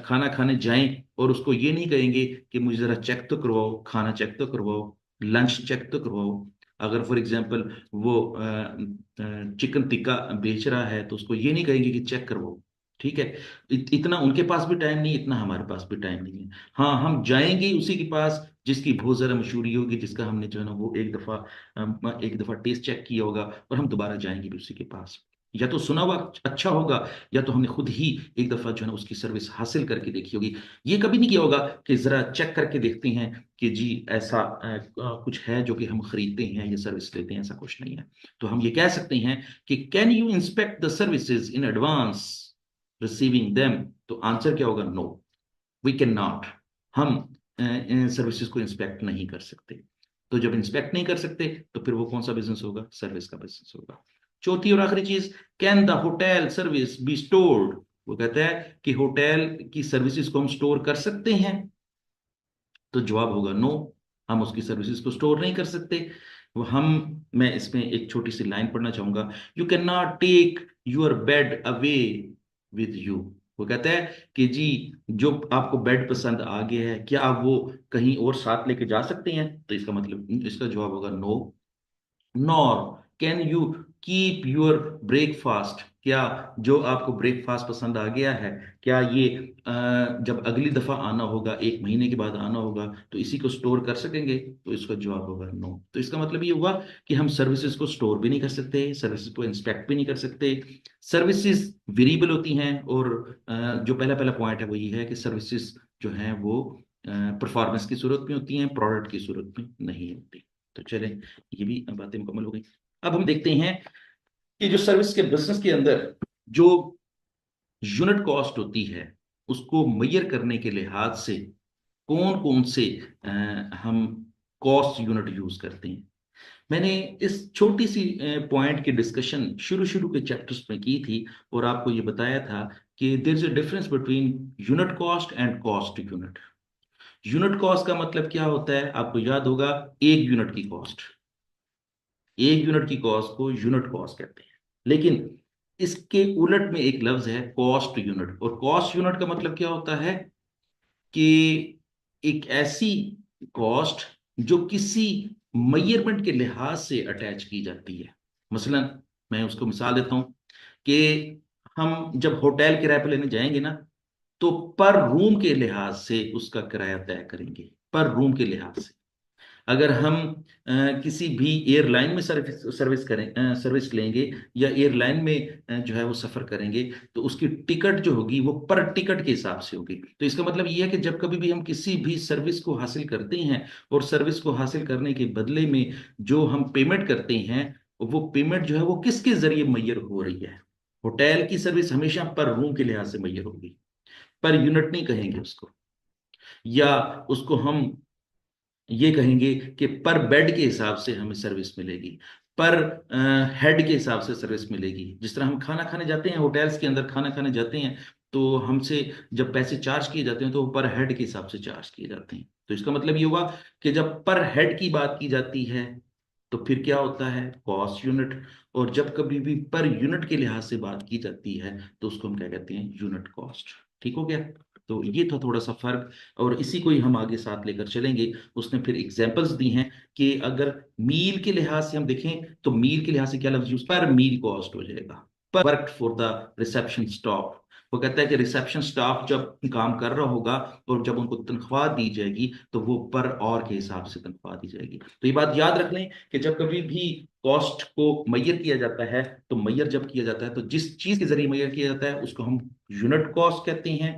खाना खाने जाएं और उसको ये नहीं कहेंगे कि मुझे जरा चेक तो करवाओ, खाना चेक तो करवाओ, लंच चेक तो करवाओ। अगर फॉर एग्जाम्पल वो चिकन टिक्का बेच रहा है तो उसको ये नहीं कहेंगे कि चेक करवाओ। ठीक है? इतना उनके पास भी टाइम नहीं, इतना हमारे पास भी टाइम नहीं है। हाँ, हम जाएंगे उसी के पास जिसकी बहुत ज्यादा मशहूरी होगी, जिसका हमने जो है ना वो एक दफा टेस्ट चेक किया होगा, और हम दोबारा जाएंगे भी उसी के पास। या तो सुना हुआ अच्छा होगा, या तो हमने खुद ही एक दफा जो है ना उसकी सर्विस हासिल करके देखी होगी। ये कभी नहीं किया होगा कि जरा चेक करके देखते हैं कि जी ऐसा कुछ है जो कि हम खरीदते हैं या सर्विस लेते हैं, ऐसा कुछ नहीं है। तो हम ये कह सकते हैं कि can you inspect the services in advance receiving them. तो आंसर क्या होगा? No, we can not. हम सर्विसेज को इंस्पेक्ट नहीं कर सकते। तो जब इंस्पेक्ट नहीं कर सकते तो फिर वो कौन सा बिजनेस होगा? सर्विस का बिजनेस होगा। चौथी और आखिरी चीज, can the hotel service be stored. वो कहता है कि होटल की सर्विसेज को हम स्टोर कर सकते हैं। तो जवाब होगा नो, हम उसकी सर्विसेज को स्टोर नहीं कर सकते। वो हम मैं इसमें एक छोटी सी लाइन पढ़ना चाहूंगा। You can not take your bed away with you. वो कहता है कि जी जो आपको बेड पसंद आ गया है, क्या आप वो कहीं और साथ लेके जा सकते हैं? तो इसका मतलब, इसका जवाब होगा no. Nor can you keep your breakfast. क्या जो आपको ब्रेकफास्ट पसंद आ गया है, क्या ये जब अगली दफा आना होगा, एक महीने के बाद आना होगा, तो इसी को स्टोर कर सकेंगे? तो इसका जवाब होगा नो। तो इसका मतलब ये हुआ कि हम सर्विसेज को स्टोर भी नहीं कर सकते, सर्विसेज को इंस्पेक्ट भी नहीं कर सकते। सर्विसेज वेरिएबल होती हैं, और जो पहला पहला पॉइंट है वो ये है कि सर्विसेज जो हैं वो परफॉर्मेंस की सूरत में होती हैं, प्रोडक्ट की सूरत में नहीं होती। तो चलें, ये भी बातें मुकम्मल हो गई। अब हम देखते हैं कि जो सर्विस के बिजनेस के अंदर जो यूनिट कॉस्ट होती है, उसको मैयर करने के लिहाज से कौन कौन से हम कॉस्ट यूनिट यूज करते हैं। मैंने इस छोटी सी पॉइंट की डिस्कशन शुरू शुरू के चैप्टर्स में की थी, और आपको ये बताया था कि there is a difference between unit cost and cost unit. Unit cost का मतलब क्या होता है? आपको याद होगा, एक यूनिट की कॉस्ट। एक यूनिट की कॉस्ट को यूनिट कॉस्ट कहते हैं। लेकिन इसके उलट में एक लफ्ज है कॉस्ट यूनिट, और कॉस्ट यूनिट का मतलब क्या होता है कि एक ऐसी कॉस्ट जो किसी मेजरमेंट के लिहाज से अटैच की जाती है। मसलन मैं उसको मिसाल देता हूं कि हम जब होटल किराए पर लेने जाएंगे ना, तो पर रूम के लिहाज से उसका किराया तय करेंगे, पर रूम के लिहाज से। अगर हम किसी भी एयरलाइन में सर्विस करें, सर्विस लेंगे, या एयरलाइन में जो है वो सफर करेंगे, तो उसकी टिकट जो होगी वो पर टिकट के हिसाब से होगी। तो इसका मतलब ये है कि जब कभी भी हम किसी भी सर्विस को हासिल करते हैं, और सर्विस को हासिल करने के बदले में जो हम पेमेंट करते हैं, वो पेमेंट जो है वो किसके जरिए मैयर हो रही है? होटल की सर्विस हमेशा पर रूम के लिहाज से मैयर होगी, पर यूनिट नहीं कहेंगे उसको। या उसको हम ये कहेंगे कि पर बेड के हिसाब से हमें सर्विस मिलेगी, पर हेड के हिसाब से सर्विस मिलेगी। जिस तरह हम खाना खाने जाते हैं, होटल्स के अंदर खाना खाने जाते हैं, तो हमसे जब पैसे चार्ज किए जाते हैं तो वो पर हेड के हिसाब से चार्ज किए जाते हैं। तो इसका मतलब ये हुआ कि जब पर हेड की बात की जाती है तो फिर क्या होता है? Cost unit. और जब कभी भी पर यूनिट के लिहाज से बात की जाती है तो उसको हम क्या कहते हैं? Unit cost. ठीक हो गया? तो ये था थोड़ा सा फर्क, और इसी को ही हम आगे साथ लेकर चलेंगे। उसने फिर एग्जांपल्स दी हैं कि अगर मील के लिहाज से हम देखें तो मील के लिहाज से क्या लफ्ज यूज, पर मील कॉस्ट हो जाएगा, पर work for the reception staff. वो कहता है कि रिसेप्शन स्टाफ जब काम कर रहा होगा और जब उनको तनख्वाह दी जाएगी तो वो पर और के हिसाब से तनख्वाह दी जाएगी। तो ये बात याद रख लें कि जब कभी भी कॉस्ट को मैयर किया जाता है, तो मैयर जब किया जाता है तो जिस चीज के जरिए मैयर किया जाता है उसको हम यूनिट कॉस्ट कहते हैं।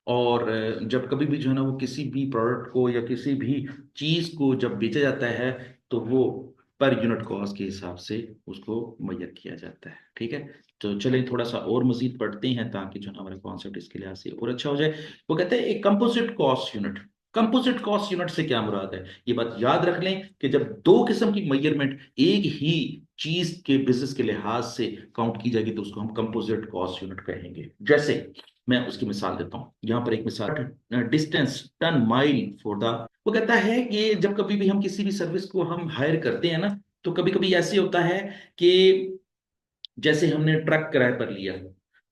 और जब कभी भी जो है ना वो किसी भी प्रोडक्ट को या किसी भी चीज को जब बेचा जाता है तो वो पर यूनिट कॉस्ट के हिसाब से उसको मैयर किया जाता है। ठीक है, तो चलिए थोड़ा सा और मजीद पढ़ते हैं ताकि जो है ना हमारा कॉन्सेप्ट इसके लिहाज से और अच्छा हो जाए। वो कहते हैं एक composite cost unit. Composite cost unit से क्या मुराद है, ये बात याद रख लें कि जब दो किस्म की मेजरमेंट एक ही चीज के बिजनेस के लिहाज से काउंट की जाएगी तो उसको हम कंपोजिट कॉस्ट यूनिट कहेंगे। जैसे मैं उसकी मिसाल देता हूं, यहां पर एक मिसाल, distance ton mile for the. वो कहता है कि जब कभी भी हम किसी भी सर्विस को हम हायर करते हैं ना, तो कभी कभी ऐसे होता है कि जैसे हमने ट्रक किराए पर लिया,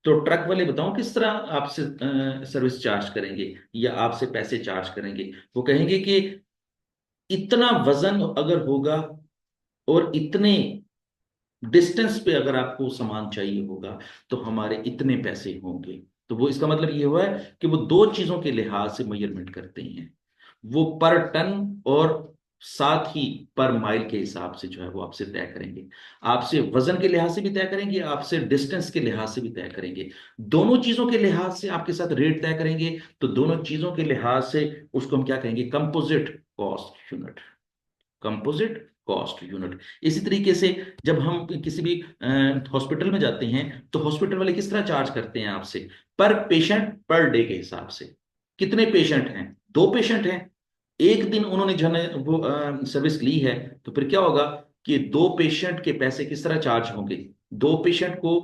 तो ट्रक वाले बताओ किस तरह आपसे सर्विस चार्ज करेंगे या आपसे पैसे चार्ज करेंगे। वो कहेंगे कि इतना वजन अगर होगा और इतने डिस्टेंस पे अगर आपको सामान चाहिए होगा तो हमारे इतने पैसे होंगे। तो वो इसका मतलब ये हुआ है कि वो दो चीजों के लिहाज से मेजरमेंट करते हैं, वो पर टन और साथ ही पर माइल के हिसाब से जो है वो आपसे तय करेंगे। आपसे वजन के लिहाज से भी तय करेंगे, आपसे डिस्टेंस के लिहाज से भी तय करेंगे, दोनों चीजों के लिहाज से आपके साथ रेट तय करेंगे। तो दोनों चीजों के लिहाज से उसको हम क्या कहेंगे, composite cost unit. Composite cost unit. इसी तरीके से जब हम किसी भी हॉस्पिटल में जाते हैं तो हॉस्पिटल वाले किस तरह चार्ज करते हैं आपसे, पर पेशेंट पर डे के हिसाब से। कितने पेशेंट हैं, दो पेशेंट हैं, एक दिन उन्होंने जो है वो सर्विस ली है, तो फिर क्या होगा कि दो पेशेंट के पैसे किस तरह चार्ज होंगे, दो पेशेंट को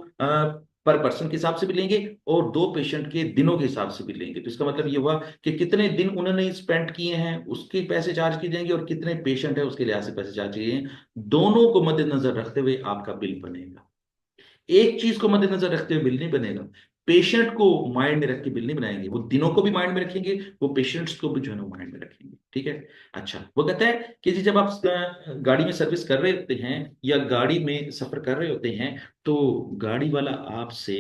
पर पर्सन के हिसाब से भी लेंगे और दो पेशेंट के दिनों के हिसाब से भी लेंगे। तो इसका मतलब ये हुआ कि कितने दिन उन्होंने स्पेंड किए हैं उसके पैसे चार्ज किए जाएंगे और कितने पेशेंट है उसके लिहाज से पैसे चार्ज किए हैं। दोनों को मद्देनजर रखते हुए आपका बिल बनेगा। एक चीज को मद्देनजर रखते हुए बिल नहीं बनेगा, पेशेंट को माइंड में रख के बिल नहीं बनाएंगे, वो दिनों को भी माइंड में रखेंगे, वो पेशेंट्स को भी जो है ना माइंड में रखेंगे। ठीक है। अच्छा, वो कहता है कि जी जब आप गाड़ी में सर्विस कर रहे होते हैं या गाड़ी में सफर कर रहे होते हैं तो गाड़ी वाला आपसे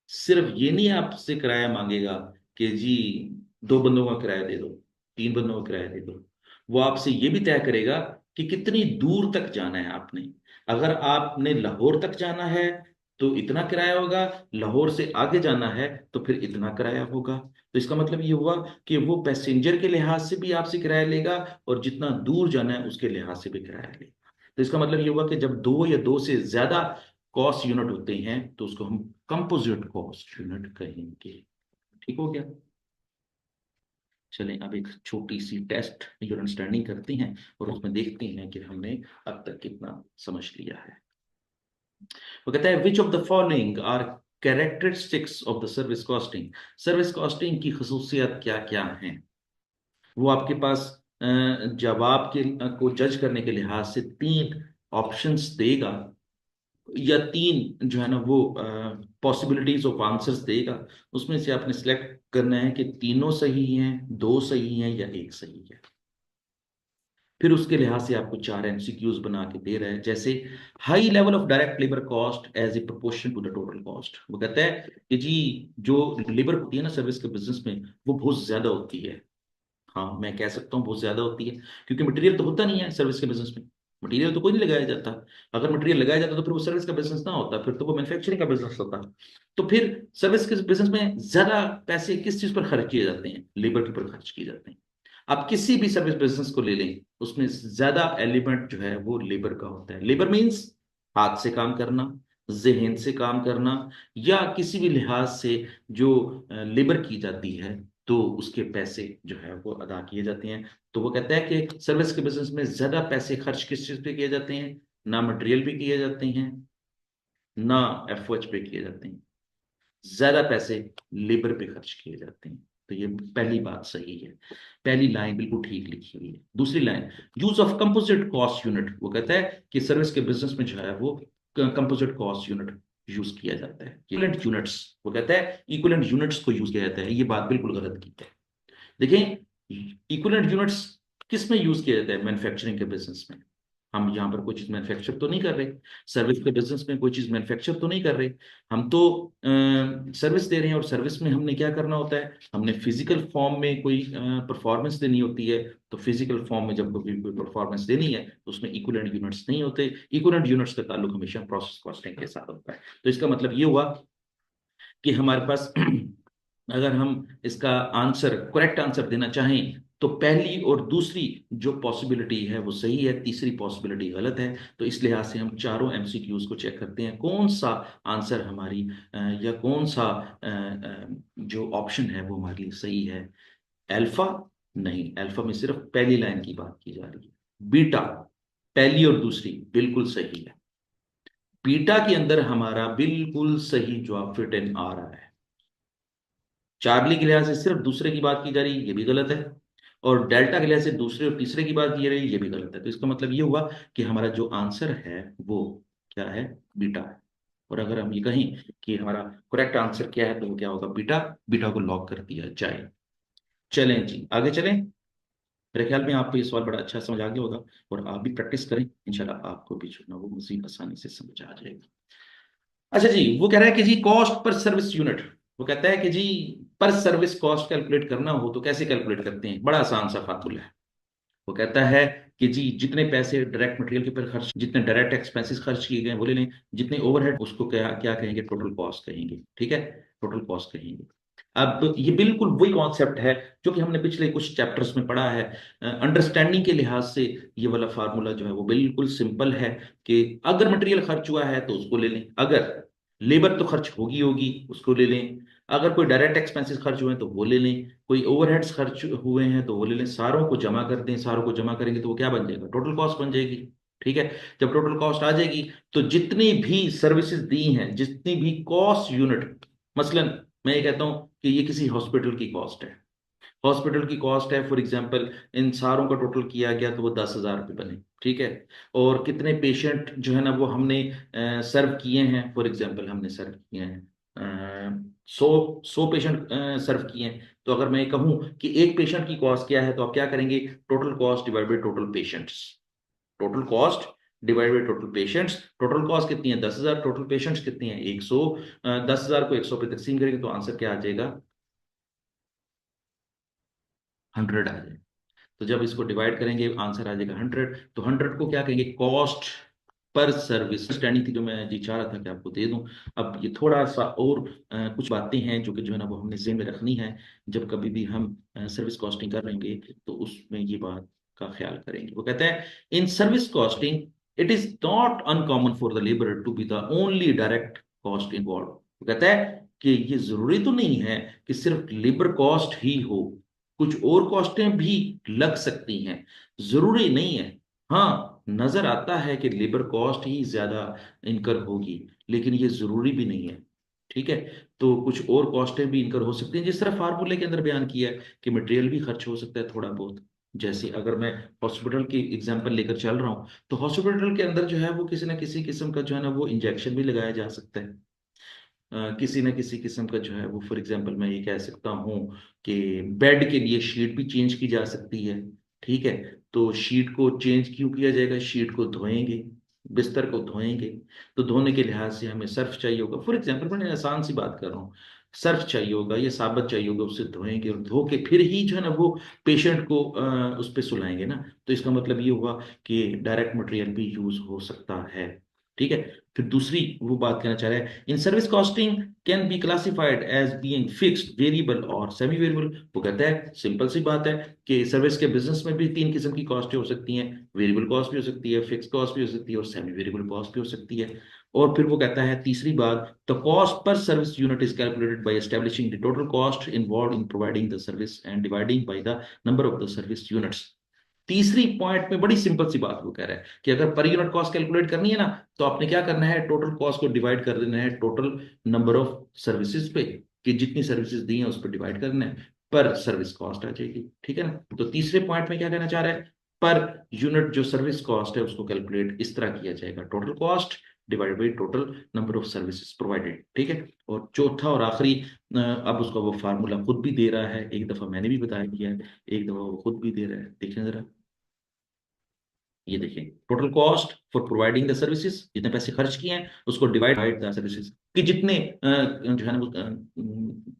सिर्फ ये नहीं आपसे किराया मांगेगा कि जी दो बंदों का किराया दे दो, तीन बंदों का किराया दे दो। वो आपसे ये भी तय करेगा कि कितनी दूर तक जाना है आपने। अगर आपने लाहौर तक जाना है तो इतना किराया होगा, लाहौर से आगे जाना है तो फिर इतना किराया होगा। तो इसका मतलब ये हुआ कि वो पैसेंजर के लिहाज से भी आपसे किराया लेगा और जितना दूर जाना है उसके लिहाज से भी किराया लेगा। तो इसका मतलब ये हुआ कि जब दो या दो से ज्यादा कॉस्ट यूनिट होते हैं तो उसको हम कंपोजिट कॉस्ट यूनिट कहेंगे। ठीक हो गया। चलें अब एक छोटी सी टेस्ट योर अंडरस्टैंडिंग करते हैं और उसमें देखते हैं कि हमने अब तक कितना समझ लिया है। वो कहता है which of the following are characteristics of the service costing. Service costing की खसूसियत क्या क्या हैं। वो आपके पास जवाब के को जज करने के लिहाज से तीन ऑप्शंस देगा या तीन जो है ना वो पॉसिबिलिटीज ऑफ आंसर्स देगा। उसमें से आपने सिलेक्ट करना है कि तीनों सही हैं, दो सही हैं या एक सही है। फिर उसके लिहाज से आपको चार एमसीक्यूज बना के दे रहा है, जैसे high level of direct labour cost as a proportion to the total cost. वो कहता है कि जी जो लेबर होती है ना सर्विस के बिजनेस में वो बहुत ज्यादा होती है। हाँ मैं कह सकता हूँ बहुत ज्यादा होती है, क्योंकि मटेरियल तो होता नहीं है सर्विस के बिजनेस में, मटेरियल तो कोई नहीं लगाया जाता। अगर मटेरियल लगाया जाता तो फिर वो सर्विस का बिजनेस ना होता, फिर तो वो मैन्युफैक्चरिंग का बिजनेस होता। तो फिर सर्विस के बिजनेस में ज्यादा पैसे किस चीज पर खर्च किए जाते हैं, लेबर के ऊपर खर्च किए जाते हैं। आप किसी भी सर्विस बिजनेस को ले लें उसमें ज्यादा एलिमेंट जो है वो लेबर का होता है। लेबर मीन्स हाथ से काम करना, जहन से काम करना, या किसी भी लिहाज से जो लेबर की जाती है तो उसके पैसे जो है वो अदा किए जाते हैं। तो वो कहता है कि सर्विस के बिजनेस में ज्यादा पैसे खर्च किस चीज पे किए जाते हैं, ना मटेरियल पे किए जाते हैं ना एफओएच पे किए जाते हैं, ज्यादा पैसे लेबर पे खर्च किए जाते हैं। तो ये पहली बात सही है, पहली लाइन बिल्कुल ठीक लिखी हुई है। दूसरी line, use of composite cost unit. वो कहता है कि सर्विस के बिजनेस में जो है वो कंपोजिट कॉस्ट यूनिट यूज किया जाता है, इक्विवेलेंट यूनिट्स। वो कहता है इक्विवेलेंट यूनिट्स को यूज किया जाता है, ये बात बिल्कुल गलत की है। देखें, इक्विवेलेंट यूनिट्स किस में यूज किया जाता है? मैन्युफैक्चरिंग के बिजनेस में। हम यहाँ पर कोई चीज मैन्युफैक्चर तो नहीं कर रहे, सर्विस के बिजनेस में कोई चीज मैन्युफैक्चर तो नहीं कर रहे, हम तो सर्विस दे रहे हैं। और सर्विस में हमने क्या करना होता है? हमने फिजिकल फॉर्म में कोई परफॉर्मेंस देनी होती है। तो फिजिकल फॉर्म में जब कोई परफॉर्मेंस देनी है तो उसमें इक्विवेलेंट यूनिट्स नहीं होते। इक्विवेलेंट यूनिट्स का ताल्लुक हमेशा प्रोसेस कॉस्टिंग के साथ होता है। तो इसका मतलब ये हुआ कि हमारे पास अगर हम इसका आंसर, करेक्ट आंसर देना चाहें, तो पहली और दूसरी जो पॉसिबिलिटी है वो सही है, तीसरी पॉसिबिलिटी गलत है। तो इस लिहाज से हम चारों एमसीक्यूज को चेक करते हैं कौन सा आंसर हमारी या कौन सा जो ऑप्शन है वो हमारे लिए सही है। अल्फा नहीं, अल्फा में सिर्फ पहली लाइन की बात की जा रही है। बीटा, पहली और दूसरी बिल्कुल सही है। बीटा के अंदर हमारा बिल्कुल सही जवाब फिट इन आ रहा है। चार्ली के लिहाज से सिर्फ दूसरे की बात की जा रही है, ये भी गलत है। और डेल्टा के लिहाज से दूसरे और तीसरे की बात की जा रही है, ये भी गलत है। तो इसका मतलब ये हुआ कि हमारा जो आंसर है वो क्या है? बीटा है। और अगर हम ये कहें कि हमारा करेक्ट आंसर क्या है, तो वो क्या होगा? बीटा। बीटा को लॉक कर दिया जाए। चलें जी, आगे चलें। मेरे ख्याल में आपको ये सवाल बड़ा अच्छा समझ आ गया होगा, और आप भी प्रैक्टिस करें, इंशाल्लाह आपको भी जो है ना वो मजीद आसानी से समझ आ जाएगा। अच्छा जी, वो कह रहा है कि जी कॉस्ट पर सर्विस यूनिट। वो कहता है कि जी पर सर्विस कॉस्ट कैलकुलेट करना हो तो कैसे कैलकुलेट करते हैं? बड़ा आसान सा फार्मूला है। वो कहता है कि जी जितने पैसे डायरेक्ट मटेरियल के ऊपर खर्च, जितने डायरेक्ट एक्सपेंसेस खर्च किए गए वो ले लें, जितने ओवरहेड, उसको क्या क्या कहेंगे? टोटल कॉस्ट कहेंगे। ठीक है, टोटल कॉस्ट कहेंगे। अब ये बिल्कुल वही कॉन्सेप्ट है जो कि हमने पिछले कुछ चैप्टर्स में पढ़ा है। अंडरस्टैंडिंग के लिहाज से ये वाला फार्मूला जो है वो बिल्कुल सिंपल है कि अगर मटेरियल खर्च हुआ है तो उसको ले लें, अगर लेबर तो खर्च होगी होगी उसको ले लें, अगर कोई डायरेक्ट एक्सपेंसेस खर्च हुए हैं तो वो ले लें, कोई ओवरहेड्स खर्च हुए हैं तो वो ले लें, सारों को जमा कर दें। सारों को जमा करेंगे तो वो क्या बन जाएगा? टोटल कॉस्ट बन जाएगी। ठीक है, जब टोटल कॉस्ट आ जाएगी तो जितनी भी सर्विसेज दी हैं, जितनी भी कॉस्ट यूनिट, मसलन मैं ये कहता हूं कि ये किसी हॉस्पिटल की कॉस्ट है, हॉस्पिटल की कॉस्ट है फॉर एग्जांपल, इन सारों का टोटल किया गया तो वो 10,000 रुपये बने। ठीक है, और कितने पेशेंट जो है ना वो हमने सर्व किए हैं, फॉर एग्जांपल हमने सर्व किए हैं 100 पेशेंट सर्व किए हैं। तो अगर मैं कहूं कि एक पेशेंट की कॉस्ट क्या है, तो आप क्या करेंगे? Total cost divide by total patients. Total cost divide by total patients. Total cost कितनी है? 10,000। टोटल पेशेंट्स कितनी है? 100। 10,000 को 100 पे तकसीम करेंगे तो आंसर क्या आ जाएगा? 100 आ जाएगा। तो जब इसको डिवाइड करेंगे आंसर आ जाएगा 100। तो 100 को क्या कहेंगे? Cost per service. स्टैंडिंग थी जो मैं जी चाह रहा था कि आपको दे दूं। अब ये थोड़ा सा और कुछ बातें हैं जो कि जो है ना वो हमने ज़हन में रखनी है जब कभी भी हम सर्विस कॉस्टिंग कर रहेंगे, तो उसमें ये बात का ख्याल करेंगे। वो कहते हैं in service costing it is not uncommon for the labour to be the only direct cost involve. वो कहता है कि ये जरूरी तो नहीं है कि सिर्फ लेबर कॉस्ट ही हो, कुछ और कॉस्टें भी लग सकती हैं, जरूरी नहीं है। हाँ, नजर आता है कि लेबर कॉस्ट ही ज्यादा इनकर होगी, लेकिन ये जरूरी भी नहीं है। ठीक है, तो कुछ और कॉस्टें भी इनकर हो सकती हैं, जिस तरह फार्मूले के अंदर बयान किया है कि मटेरियल भी खर्च हो सकता है थोड़ा बहुत। जैसे अगर मैं हॉस्पिटल की एग्जांपल लेकर चल रहा हूँ, तो हॉस्पिटल के अंदर जो है वो किसी ना किसी किस्म का जो है ना वो इंजेक्शन भी लगाया जा सकता है। किसी न किसी किस्म का जो है वो, फॉर एग्जांपल मैं ये कह सकता हूँ कि बेड के लिए शीट भी चेंज की जा सकती है। ठीक है, तो शीट को चेंज क्यों किया जाएगा? शीट को धोएंगे, बिस्तर को धोएंगे, तो धोने के लिहाज से हमें सर्फ चाहिए होगा। फॉर एग्जांपल मैंने आसान सी बात कर रहा हूँ, सर्फ चाहिए होगा या साबुत चाहिए होगा, उससे धोएंगे और धो के फिर ही जो है ना वो पेशेंट को उस पर सुलाएंगे ना। तो इसका मतलब ये हुआ कि डायरेक्ट मटेरियल भी यूज हो सकता है। ठीक है, फिर दूसरी वो बात कहना चाह रहा है in service costing can be classified as being fixed, variable और सेमी वेरिएबल। वो कहता है सिंपल सी बात है कि सर्विस के बिजनेस में भी तीन किस्म की कॉस्टें हो सकती हैं, वेरिएबल कॉस्ट भी हो सकती है, फिक्स कॉस्ट भी हो सकती है, और सेमी वेरिएबल कॉस्ट भी हो सकती है। और फिर वो कहता है तीसरी बात, the cost per service unit is calculated by establishing the total cost involve in providing the service and dividing by the number of the service units. तीसरी पॉइंट में बड़ी सिंपल सी बात वो कह रहा है कि अगर पर यूनिट कॉस्ट कैलकुलेट करनी है ना, तो आपने क्या करना है? टोटल कॉस्ट को डिवाइड कर देना है टोटल नंबर ऑफ सर्विसेज पे, कि जितनी सर्विसेज दी हैं उस पर डिवाइड करना है, पर सर्विस कॉस्ट आ जाएगी। ठीक है ना? तो तीसरे पॉइंट में क्या कहना चाह रहा है? पर यूनिट जो सर्विस कॉस्ट है उसको कैलकुलेट इस तरह किया जाएगा, total cost divide by total number of services provided. ठीक है। और चौथा और आखिरी, अब उसका वो फार्मूला खुद भी दे रहा है, एक दफा मैंने भी बताया दिया है, एक दफा वो खुद भी दे रहा है। देखें जरा, ये देखिए, total cost for providing the services, जितने पैसे खर्च किए हैं उसको डिवाइड द सर्विसेज, कि जितने जो है ना वो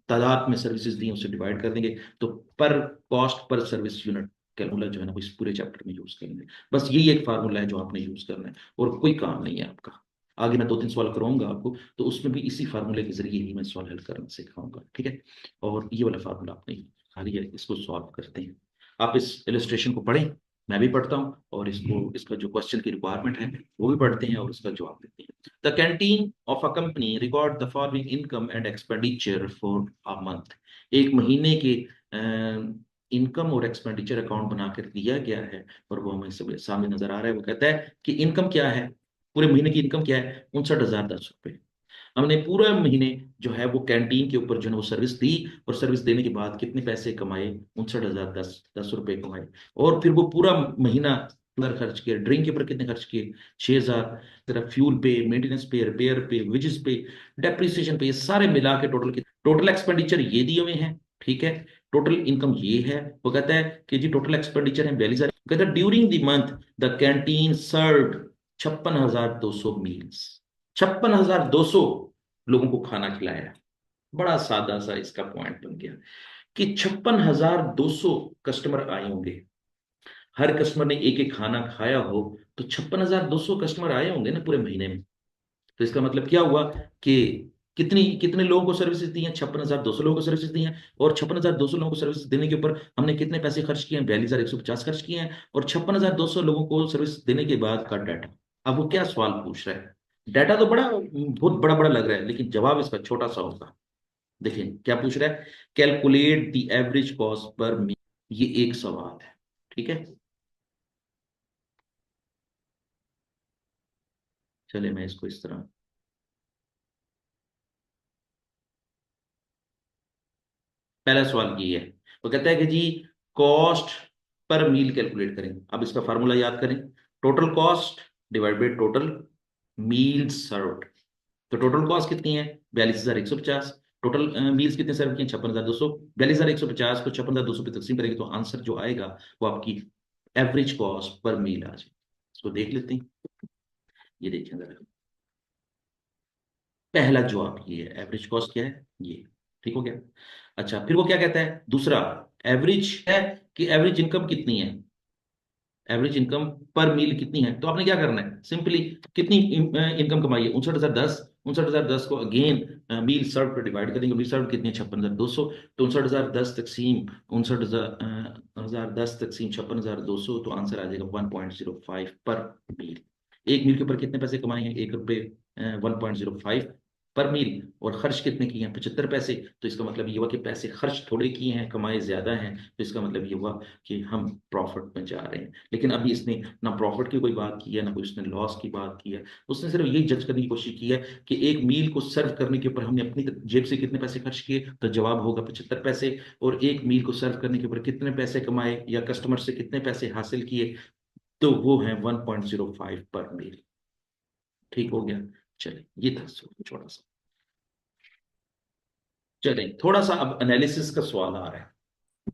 तादाद में सर्विसेज दी हैं उससे डिवाइड कर देंगे, तो पर cost per service unit calculate जो है ना वो इस पूरे चैप्टर में यूज करेंगे। बस यही एक फार्मूला है जो आपने यूज करना है, और कोई काम नहीं है आपका। आगे मैं 2-3 सवाल कराऊंगा आपको, तो उसमें भी इसी फार्मूले के जरिए ही मैं सवाल हल करना सिखाऊंगा। ठीक है। और ये वाला फार्मूला आपने खाली है, इसको सॉल्व करते हैं। आप इस इलस्ट्रेशन को पढ़ें, मैं भी पढ़ता हूँ, और इसका जो क्वेश्चन की रिक्वायरमेंट है वो भी पढ़ते हैं और उसका जवाब देते हैं। The canteen of a company record the following income and expenditure for a month. एक महीने के इनकम और एक्सपेंडिचर अकाउंट बनाकर दिया गया है, और वो हमें सब सामने नजर आ रहा है। वो कहता है कि इनकम क्या है, पूरे महीने की इनकम क्या है, 59,010 रुपये। हमने पूरा महीने जो है वो कैंटीन के ऊपर जो है वो सर्विस दी, और सर्विस देने के बाद कितने पैसे कमाए, 59,010 रुपये कमाए। और फिर वो पूरा महीना अंदर खर्च किया, ड्रिंक के ऊपर कितने खर्च किए, 6,000। तेरा फ्यूल पे, मेंटेनेंस पे, रिपेयर पे, विजेस पे, डेप्रिसिएशन पे, ये सारे मिला के टोटल एक्सपेंडिचर ये दिए हुए हैं। ठीक है। टोटल इनकम ये है। वो कहता है कि जी टोटल एक्सपेंडिचर है 42,000। कहता है during the month the canteen serve 56,200 meals. 56,200 लोगों को खाना खिलाया। बड़ा सादा सा इसका पॉइंट बन गया कि 56,200 कस्टमर आए होंगे, हर कस्टमर ने एक एक खाना खाया हो, तो 56,200 कस्टमर आए होंगे ना पूरे महीने में। तो इसका मतलब क्या हुआ कि कितनी कितने लोगों को सर्विसेज दी हैं, 56,200 लोगों को सर्विसेज दी हैं। और 56,200 लोगों को सर्विस देने के ऊपर हमने कितने पैसे खर्च किए हैं, 42,150 खर्च किए हैं। और 56,200 लोगों को सर्विस देने के बाद का डाटा। अब वो क्या सवाल पूछ रहा है, डाटा तो बड़ा बहुत बड़ा बड़ा लग रहा है, लेकिन जवाब इसका छोटा सा होगा। देखिए क्या पूछ रहा है, कैलकुलेट द एवरेज कॉस्ट पर मील। ये एक सवाल है। ठीक है। चले मैं इसको इस तरह, पहला सवाल ये है। वो कहता है कि जी कॉस्ट पर मील कैलकुलेट करें। अब इसका फार्मूला याद करें, total cost divide by total meal served. तो टोटल कॉस्ट कितनी है, 42,150। टोटल मील्स कितने सर्व किए, 56,200। 42,150 को 56,200 पे तकसीम करेंगे तो आंसर जो आएगा वो आपकी एवरेज कॉस्ट पर मील आ जाए। इसको देख लेते हैं। ये देखिए जरा, पहला जवाब ये है, एवरेज कॉस्ट क्या है ये। ठीक हो गया। अच्छा, फिर वो क्या कहता है दूसरा, एवरेज है कि एवरेज इनकम कितनी है, एवरेज इनकम पर मील कितनी है। तो आपने क्या करना है, सिंपली कितनी इनकम कमाई है, 59,010। 59,010 को अगेन मील सर्व पर डिवाइड करेंगे। मील सर्व कितनी है, 56,200। तो 59,010 तकसीम 59,010 तकसीम 56,200, तो आंसर आ जाएगा 1.05 पर मील। एक मील के ऊपर कितने पैसे कमाए हैं, 1 रुपये, 1.05 पर मील। और खर्च कितने किए हैं, 75 पैसे। तो इसका मतलब ये हुआ कि पैसे खर्च थोड़े किए हैं, कमाए ज्यादा हैं। तो इसका मतलब ये हुआ कि हम प्रॉफिट में जा रहे हैं। लेकिन अभी इसने ना प्रॉफिट की कोई बात की है, ना कोई उसने लॉस की बात की है। उसने सिर्फ यही जज करने की कोशिश की है कि एक मील को सर्व करने के ऊपर हमने अपनी जेब से कितने पैसे खर्च किए, तो जवाब होगा 75 पैसे। और एक मील को सर्व करने के ऊपर कितने पैसे कमाए या कस्टमर से कितने पैसे हासिल किए, तो वो है 1.05 पर मील। ठीक हो गया। चले ये था छोटा सा। चले थोड़ा सा अब एनालिसिस का सवाल आ रहा है।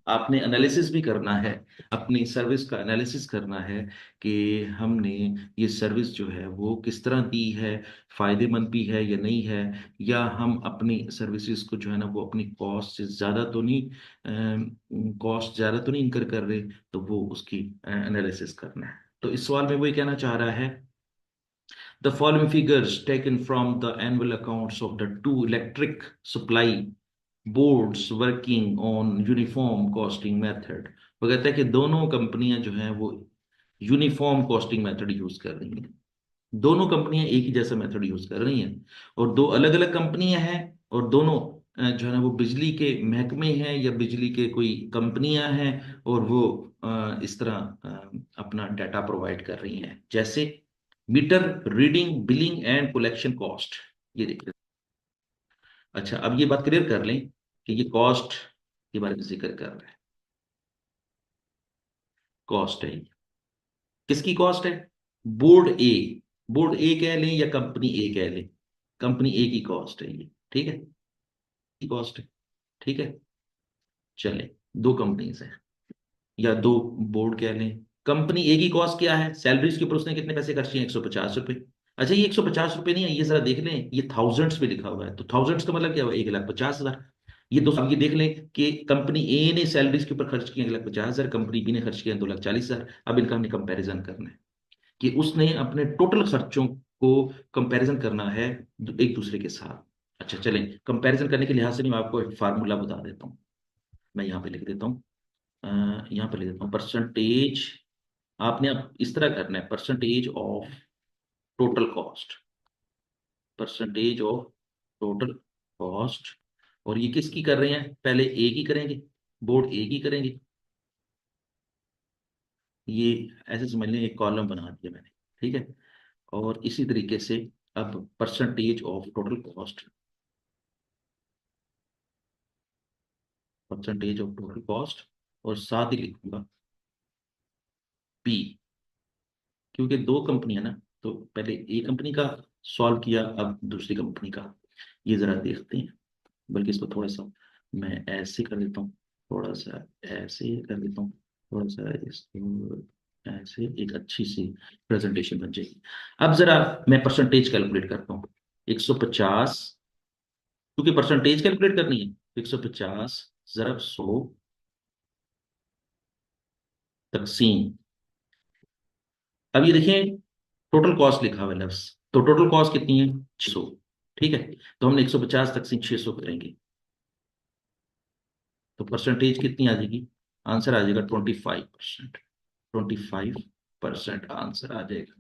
आपने एनालिसिस भी करना है, अपनी सर्विस का एनालिसिस करना है कि हमने ये सर्विस जो है वो किस तरह दी है, फायदेमंद भी है या नहीं है, या हम अपनी सर्विसेज को जो है ना वो अपनी कॉस्ट से ज़्यादा तो नहीं, कॉस्ट ज़्यादा तो नहीं इनकर कर रहे। तो वो उसकी एनालिसिस करना है। तो इस सवाल में वो ये कहना चाह रहा है, the following figures taken from the annual accounts of the two electric supply boards working on uniform costing method. वो कहता है कि दोनों कंपनियां जो हैं वो यूनिफॉर्म कॉस्टिंग मेथड यूज कर रही हैं। दोनों कंपनियां एक ही जैसा मेथड यूज कर रही हैं, और दो अलग अलग कंपनियां हैं, और दोनों जो है ना वो बिजली के महकमे हैं या बिजली के कोई कंपनियां हैं, और वो इस तरह अपना डाटा प्रोवाइड कर रही हैं, जैसे meter reading, billing and collection cost. ये देखिए। अच्छा, अब ये बात क्लियर कर लें कि ये कॉस्ट के बारे में जिक्र कर रहा है। कॉस्ट है ये। किसकी कॉस्ट है, बोर्ड ए, बोर्ड ए कह लें या कंपनी ए कह लें, कंपनी ए की कॉस्ट है ये, ठीक है, की कॉस्ट है, ठीक है। चले, दो कंपनीज है या दो बोर्ड कह लें। कंपनी ए की कॉस्ट क्या है, सैलरीज के ऊपर उसने कितने पैसे खर्चे हैं, 150 रुपए। अच्छा, ये 150 रुपए नहीं है, ये जरा देख लें, ये थाउजेंड्स में लिखा हुआ है, तो थाउजेंड्स का मतलब क्या हुआ, 1,50,000। ये दो, अब ये देख लें कि कंपनी ए ने सैलरीज के ऊपर खर्च किए 1,50,000, कंपनी बी ने खर्च किया 2,40,000। अब इनका हमें कंपेरिजन करना है कि उसने अपने टोटल खर्चों को कंपैरिजन करना है एक दूसरे के साथ। अच्छा चलें, कंपैरिजन करने के लिहाज से नहीं, मैं आपको एक फार्मूला बता देता हूँ। मैं यहाँ पे लिख देता हूँ, यहाँ पे लिख देता हूँ परसेंटेज। आपने अब इस तरह करना है, percentage of total cost, percentage of total cost. और ये किसकी कर रहे हैं, पहले ए की करेंगे, बोर्ड ए की करेंगे। ये ऐसे समझ लें, एक कॉलम बना दिया मैंने, ठीक है। और इसी तरीके से अब percentage of total cost, percentage of total cost, और साथ ही लिखूंगा पी, क्योंकि दो कंपनी है ना, तो पहले ए कंपनी का सॉल्व किया, अब दूसरी कंपनी का। ये जरा देखते हैं, बल्कि इसको थोड़ा सा मैं ऐसे कर देता हूँ, थोड़ा सा ऐसे कर देता हूँ, थोड़ा सा इसको ऐसे, एक अच्छी सी प्रेजेंटेशन बन जाएगी। अब जरा मैं परसेंटेज कैलकुलेट करता हूँ। 150, क्योंकि परसेंटेज कैलकुलेट करनी है, 150 ज़रब 100 तकसीम। अब ये देखिए, टोटल कॉस्ट लिखा हुआ है लफ्स, तो टोटल कॉस्ट कितनी है, 600, ठीक है। तो हमने 150 तकसीम 600 करेंगे, तो परसेंटेज कितनी आ जाएगी, आंसर आ जाएगा 25%। 25% आंसर आ जाएगा।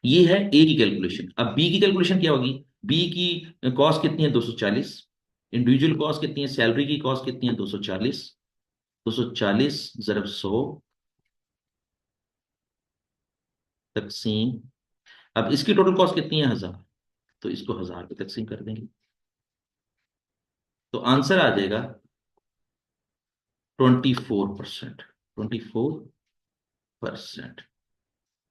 ये है ए की कैलकुलेशन। अब बी की कैलकुलेशन क्या होगी, बी की कॉस्ट कितनी है, 240। इंडिविजुअल कॉस्ट कितनी है, सैलरी की कॉस्ट कितनी है, 240। 240 ज़रब 100 तकसीम, अब इसकी टोटल कॉस्ट कितनी है, 1000, तो इसको 1000 पे तकसीम कर देंगे, तो आंसर आ जाएगा 24%। 24%,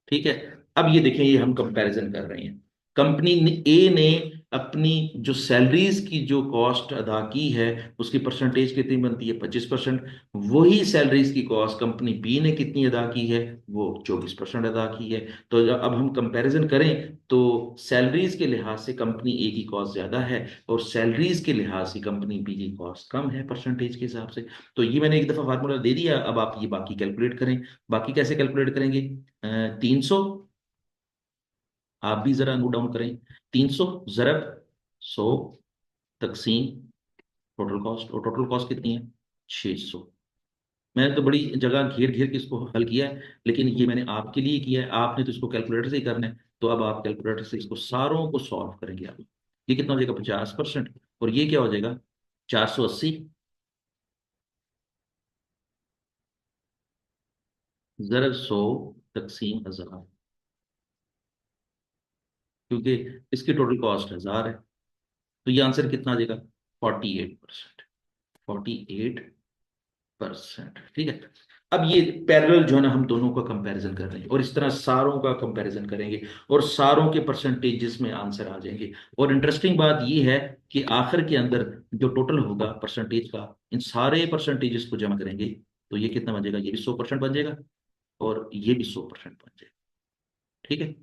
ठीक है। अब ये देखें, ये हम कंपैरिजन कर रहे हैं, कंपनी ए ने अपनी जो सैलरीज की जो कॉस्ट अदा की है, उसकी परसेंटेज कितनी बनती है, 25%। वही सैलरीज की कॉस्ट कंपनी बी ने कितनी अदा की है, वो 24% अदा की है। तो जब अब हम कंपैरिजन करें, तो सैलरीज के लिहाज से कंपनी ए की कॉस्ट ज्यादा है, और सैलरीज के लिहाज से कंपनी बी की कॉस्ट कम है परसेंटेज के हिसाब से। तो ये मैंने एक दफा फार्मूला दे दिया, अब आप ये बाकी कैलकुलेट करें। बाकी कैसे कैलकुलेट करेंगे, 300, आप भी जरा नोट डाउन करें, 300 ज़रब 100 तकसीम टोटल कॉस्ट, और टोटल कॉस्ट कितनी है, 600। मैंने तो बड़ी जगह घेर घेर के इसको हल किया है, लेकिन ये मैंने आपके लिए किया है, आपने तो इसको कैलकुलेटर से ही करना है। तो अब आप कैलकुलेटर से इसको सारों को सॉल्व करेंगे आप। ये कितना हो जाएगा, 50%, और ये क्या हो जाएगा, 480 ज़रब 100 तकसीम 1000, क्योंकि इसकी टोटल कॉस्ट 1000 है। तो ये आंसर कितना आ जाएगा, 48%। 48%, ठीक है। अब ये पैरेलल जो है ना, हम दोनों का कंपैरिजन कर रहे हैं, और इस तरह सारों का कंपैरिजन करेंगे, और सारों के परसेंटेजेस में आंसर आ जाएंगे। और इंटरेस्टिंग बात ये है कि आखिर के अंदर जो टोटल होगा परसेंटेज का, इन सारे परसेंटेजेस को जमा करेंगे, तो ये कितना बन जाएगा, ये भी 100% बन जाएगा, और ये भी 100% बन जाएगा, ठीक है,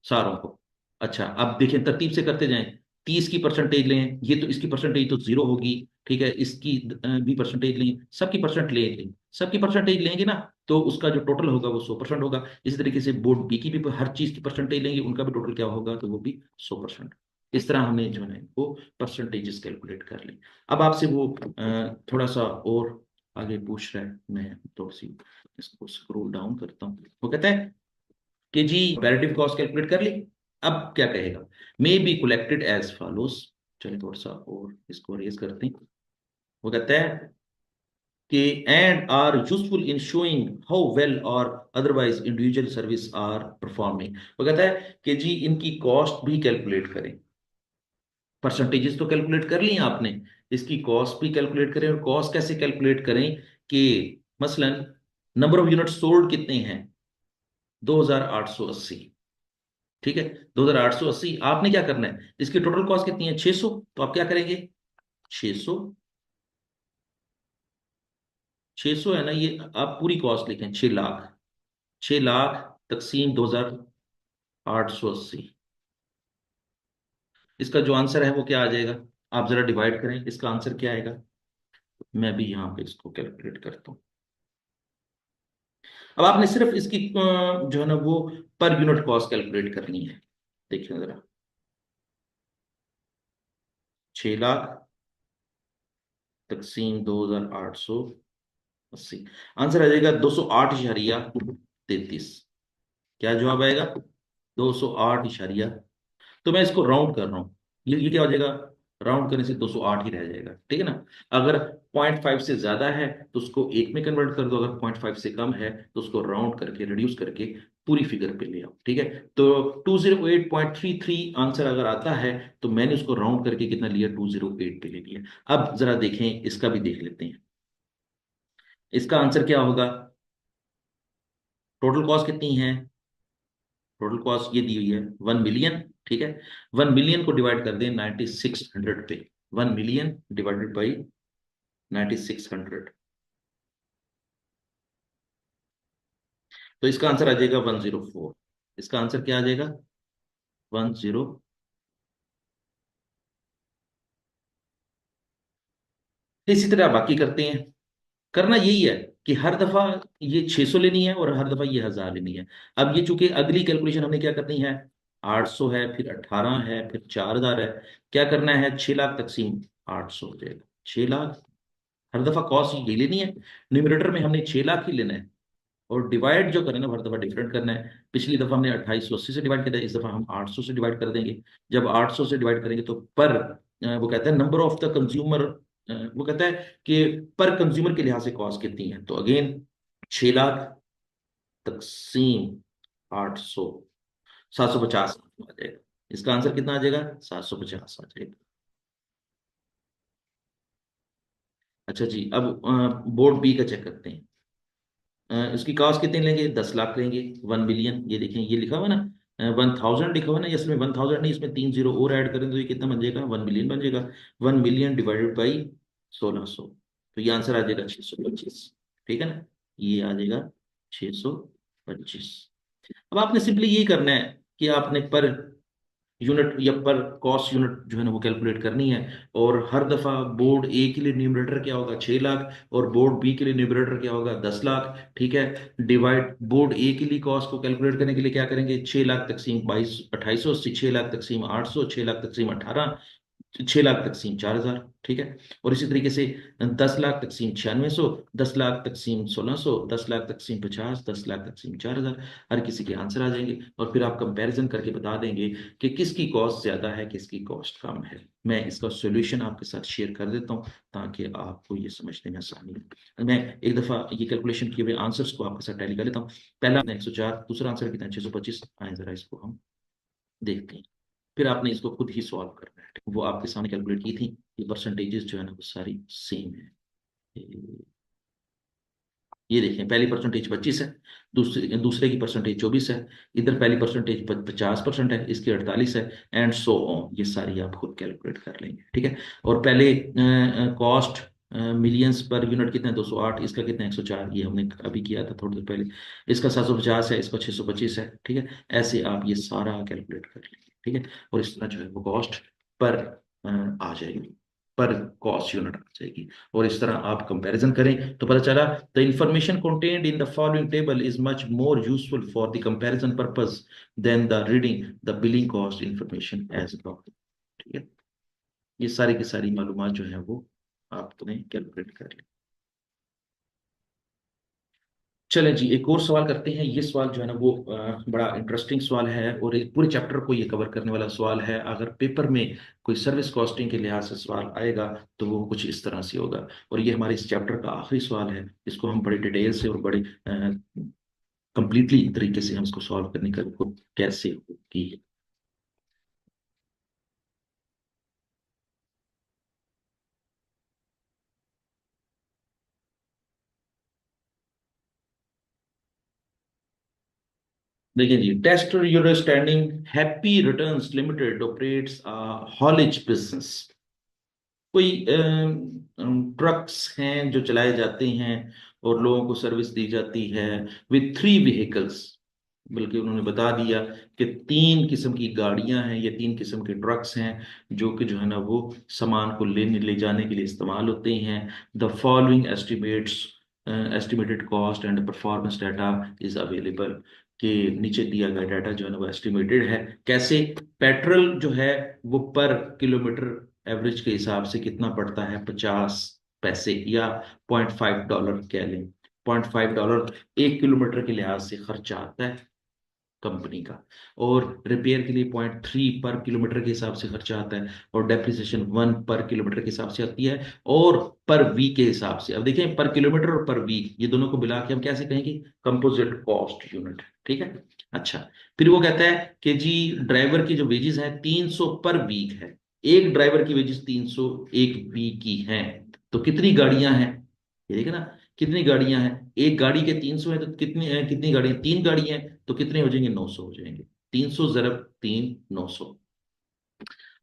सारों को। अच्छा, अब देखें, तरतीब से करते जाएं। 30 की परसेंटेज लें, ये तो इसकी परसेंटेज तो जीरो होगी, ठीक है, इसकी भी परसेंटेज लें, सबकी परसेंट ले लें, सबकी परसेंटेज लेंगे ना, तो उसका जो टोटल होगा वो 100% होगा। इसी तरीके से बोर्ड बी की भी हर चीज की परसेंटेज लेंगे, उनका भी टोटल क्या होगा, तो वो भी 100%। इस तरह हमने जो है वो परसेंटेजेस कैलकुलेट कर ली। अब आपसे वो थोड़ा सा और आगे पूछ रहा है, मैं थोड़ी सी इसको स्क्रॉल डाउन करता हूँ। वो कहता है कि जी कंपैरेटिव कॉस्ट कैलकुलेट कर ली। अब क्या कहेगा, may be collected as follows. चलिए थोड़ा सा और इसको रेज करते हैं। वो कहता है कि and are useful in showing how well और otherwise individual service are performing. वो कहता है कि जी इनकी कॉस्ट भी कैलकुलेट करें। परसेंटेजेस तो कैलकुलेट कर ली आपने, इसकी कॉस्ट भी कैलकुलेट करें। और कॉस्ट कैसे कैलकुलेट करें कि मसलन नंबर ऑफ यूनिट सोल्ड कितने हैं, 2880। ठीक है, 2880। आपने क्या करना है, इसकी टोटल कॉस्ट कितनी है, 600। तो आप क्या करेंगे, 600, 600 है ना, ये आप पूरी कॉस्ट लिखें, 6 लाख। 6 लाख तकसीम 2880, इसका जो आंसर है वो क्या आ जाएगा। आप जरा डिवाइड करें, इसका आंसर क्या आएगा। मैं भी यहाँ पे इसको कैलकुलेट करता हूँ। अब आपने सिर्फ इसकी जो है ना वो पर यूनिट कॉस्ट कैलकुलेट करनी है। देखिए जरा, 6 लाख तकसीम 2880, आंसर आ जाएगा 208.33। क्या जवाब आएगा, 208 इशारिया। तो मैं इसको राउंड कर रहा हूँ, ये क्या हो जाएगा, राउंड करने से 208 ही रह जाएगा, ठीक है ना। अगर 0.5 से ज्यादा है तो उसको एक में कन्वर्ट कर दो, अगर 0.5 से कम है तो उसको राउंड करके रिड्यूस करके पूरी फिगर पे ले आओ, ठीक है। तो 208.33 आंसर अगर आता है तो मैंने उसको राउंड करके कितना लिया, 208 पे ले लिया। अब जरा देखें, इसका भी देख लेते हैं, इसका आंसर क्या होगा। टोटल कॉस्ट कितनी है, टोटल कॉस्ट ये दी हुई है 1 मिलियन, ठीक है। 1 मिलियन को डिवाइड कर दें 9600 पे, 1 मिलियन डिवाइडेड बाई 9600, तो इसका आंसर आ जाएगा 104। इसका आंसर क्या आ जाएगा, 10। इसी तरह बाकी करते हैं। करना यही है कि हर दफा ये 600 लेनी है और हर दफा ये 1000 लेनी है। अब ये चूंकि अगली कैलकुलेशन हमने क्या करनी है, 800 है, फिर 18 है, फिर 4000 है। क्या करना है, 6 लाख तकसीम 800 हो जाएगा, 6 लाख। हर दफा कॉस्ट यही लेनी है, न्यूमरेटर में हमने 6 लाख ही लेना है, और डिवाइड जो करें ना हर दफा डिफरेंट करना है। पिछली दफा हमने 2880 से डिवाइड किया था, इस दफा हम 800 से डिवाइड कर देंगे। जब 800 से डिवाइड करेंगे तो पर वो कहता है नंबर ऑफ द कंज्यूमर, वो कहता है कि पर कंज्यूमर के लिहाज से कॉस्ट कितनी है। तो अगेन 6 लाख तकसीम 800, 750 आ जाएगा। इसका आंसर कितना आ जाएगा, 750 आ जाएगा। अच्छा जी, अब बोर्ड बी का चेक करते हैं। इसकी कॉस्ट कितने लेंगे, 10 लाख लेंगे। 1 मिलियन, ये देखें ये लिखा हुआ ना, 1000 लिखा हुआ ना, इसमें 1000 नहीं, इसमें 3 जीरो और ऐड करें तो ये कितना बन जाएगा, 1 मिलियन बन जाएगा। 1 मिलियन डिवाइडेड बाई 1600, तो ये आंसर आ जाएगा 625, ठीक है ना। ये आ जाएगा 625। अब आपने सिंपली यही करना है कि आपने पर यूनिट या पर कॉस्ट यूनिट जो है ना वो कैलकुलेट करनी है। और हर दफा बोर्ड ए के लिए न्यूमरेटर क्या होगा, 6 लाख, और बोर्ड बी के लिए न्यूमरेटर क्या होगा, 10 लाख, ठीक है। डिवाइड बोर्ड ए के लिए कॉस्ट को कैलकुलेट करने के लिए क्या करेंगे, 6 लाख तकसीम 2880, 6 लाख तकसीम 800, 6 लाख तकसीम 18, 6 लाख तकसीम 4000, ठीक है। और इसी तरीके से 10 लाख तकसीम 9600, 10 लाख तकसीम 1600, 10 लाख तकसीम 50, 10 लाख तकसीम 4000। हर किसी के आंसर आ जाएंगे और फिर आप कंपैरिजन करके बता देंगे कि किसकी कॉस्ट ज्यादा है, किसकी कॉस्ट कम है। मैं इसका सॉल्यूशन आपके साथ शेयर कर देता हूँ ताकि आपको ये समझने में आसानी हो। मैं एक दफा ये कैलकुलेशन किए हुए आंसर्स को आपके साथ टैली कर लेता हूँ। पहला 104, दूसरा आंसर कितना है, 625। आए जरा इसको हम देखते हैं, फिर आपने इसको खुद ही सॉल्व करना है। वो आपके सामने कैलकुलेट की थी, ये परसेंटेजेस जो है ना वो सारी सेम है। ये देखें, पहली परसेंटेज 25 है, दूसरे दूसरे की परसेंटेज 24 है, इधर पहली परसेंटेज 50% है, इसकी 48 है, एंड सो ऑन। ये सारी आप खुद कैलकुलेट कर लेंगे, ठीक है। और पहले कॉस्ट मिलियंस पर यूनिट कितना है, 208, इसका कितना है, 104, ये हमने अभी किया था थोड़ी देर पहले। इसका 750 है, इसका 625 है, ठीक है। ऐसे आप ये सारा कैलकुलेट कर लेंगे, ठीक है। और इस तरह जो है वो कॉस्ट पर आ जाएगी, पर कॉस्ट यूनिट आ जाएगी। और इस तरह आप कंपैरिजन करें तो पता चला, the information contained in the following table is much more useful for the comparison purpose than the reading the billing cost information as above। ठीक है, ये सारी की सारी मालूमात जो है वो आपने कैलकुलेट कर ली। चलें जी, एक और सवाल करते हैं। ये सवाल जो है ना वो बड़ा इंटरेस्टिंग सवाल है, और एक पूरे चैप्टर को ये कवर करने वाला सवाल है। अगर पेपर में कोई सर्विस कॉस्टिंग के लिहाज से सवाल आएगा तो वो कुछ इस तरह से होगा। और ये हमारे इस चैप्टर का आखिरी सवाल है, इसको हम बड़े डिटेल से और बड़े कंप्लीटली तरीके से हम इसको सॉल्व करने का कैसे होगी। देखिए जी, test your standing happy returns limited operates haulage business. कोई ट्रक्स हैं जो चलाए जाते हैं और लोगों को सर्विस दी जाती है विथ 3 व्हीकल्स। बल्कि उन्होंने बता दिया कि 3 किस्म की गाड़ियां हैं, ये 3 किस्म के ट्रक्स हैं जो कि जो है ना वो सामान को लेने ले जाने के लिए इस्तेमाल होते हैं। The following estimated cost and performance data is available. के नीचे दिया गया डाटा जो है ना वो एस्टिमेटेड है। कैसे? पेट्रोल जो है वो पर किलोमीटर एवरेज के हिसाब से कितना पड़ता है, 50 पैसे या $0.5 कह लें। $0.5 1 किलोमीटर के लिहाज से खर्चा आता है कंपनी का। और रिपेयर के लिए 0.3 पर किलोमीटर के हिसाब से खर्चा आता है। और डेप्रिसिएशन 1 पर किलोमीटर के हिसाब से आती है और पर वीक के हिसाब से। अब देखें, पर किलोमीटर और पर वीक ये दोनों को मिला के हम कैसे कहेंगे, कंपोजिट कॉस्ट यूनिट। ठीक है। अच्छा, फिर वो कहता है कि जी ड्राइवर की जो वेजेस है 300 पर वीक है। एक ड्राइवर की वेजेस 300 एक वीक की है। तो कितनी गाड़ियां हैं, ये देखे ना, कितनी गाड़ियां हैं। एक गाड़ी के 300 है तो कितनी गाड़ियां, 3 गाड़ियां हैं तो कितने हो जाएंगे, 900 हो जाएंगे। 300 ज़रब 3, 900।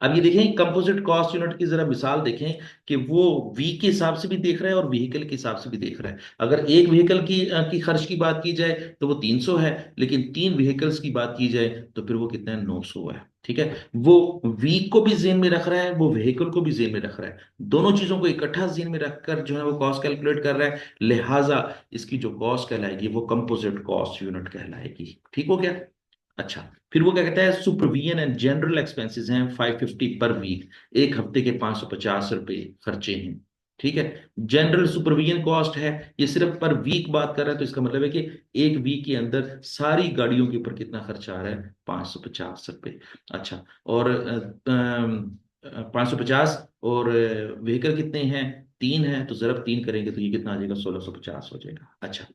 अब ये देखें कंपोजिट कॉस्ट यूनिट की जरा मिसाल देखें कि वो वी के हिसाब से भी देख रहा है और व्हीकल के हिसाब से भी देख रहा है। अगर एक व्हीकल की खर्च की बात की जाए तो वो 300 है, लेकिन 3 व्हीकल्स की बात की जाए तो फिर वो कितना है, 900 है। ठीक है। वो वीक को भी जेन में रख रहा है, वो व्हीकल को भी जेन में रख रहा है। दोनों चीजों को इकट्ठा जेन में रखकर जो है वो कॉस्ट कैलकुलेट कर रहा है। लिहाजा इसकी जो कॉस्ट कहलाएगी वो कंपोजिट कॉस्ट यूनिट कहलाएगी। ठीक हो गया। अच्छा, फिर वो क्या कहता है, सुपरविजन एंड जनरल एक्सपेंसेस हैं 550 पर वीक। एक हफ्ते के ₹550 खर्चे हैं। ठीक है। जनरल सुपरविजन कॉस्ट है, ये सिर्फ पर वीक बात कर रहा है, तो इसका मतलब है कि एक वीक के अंदर सारी गाड़ियों के ऊपर कितना खर्चा आ रहा है, ₹550। अच्छा, और 550, और व्हीकल कितने हैं, 3 है, तो जरा 3 करेंगे तो ये कितना आ जाएगा, 1650 हो जाएगा। अच्छा,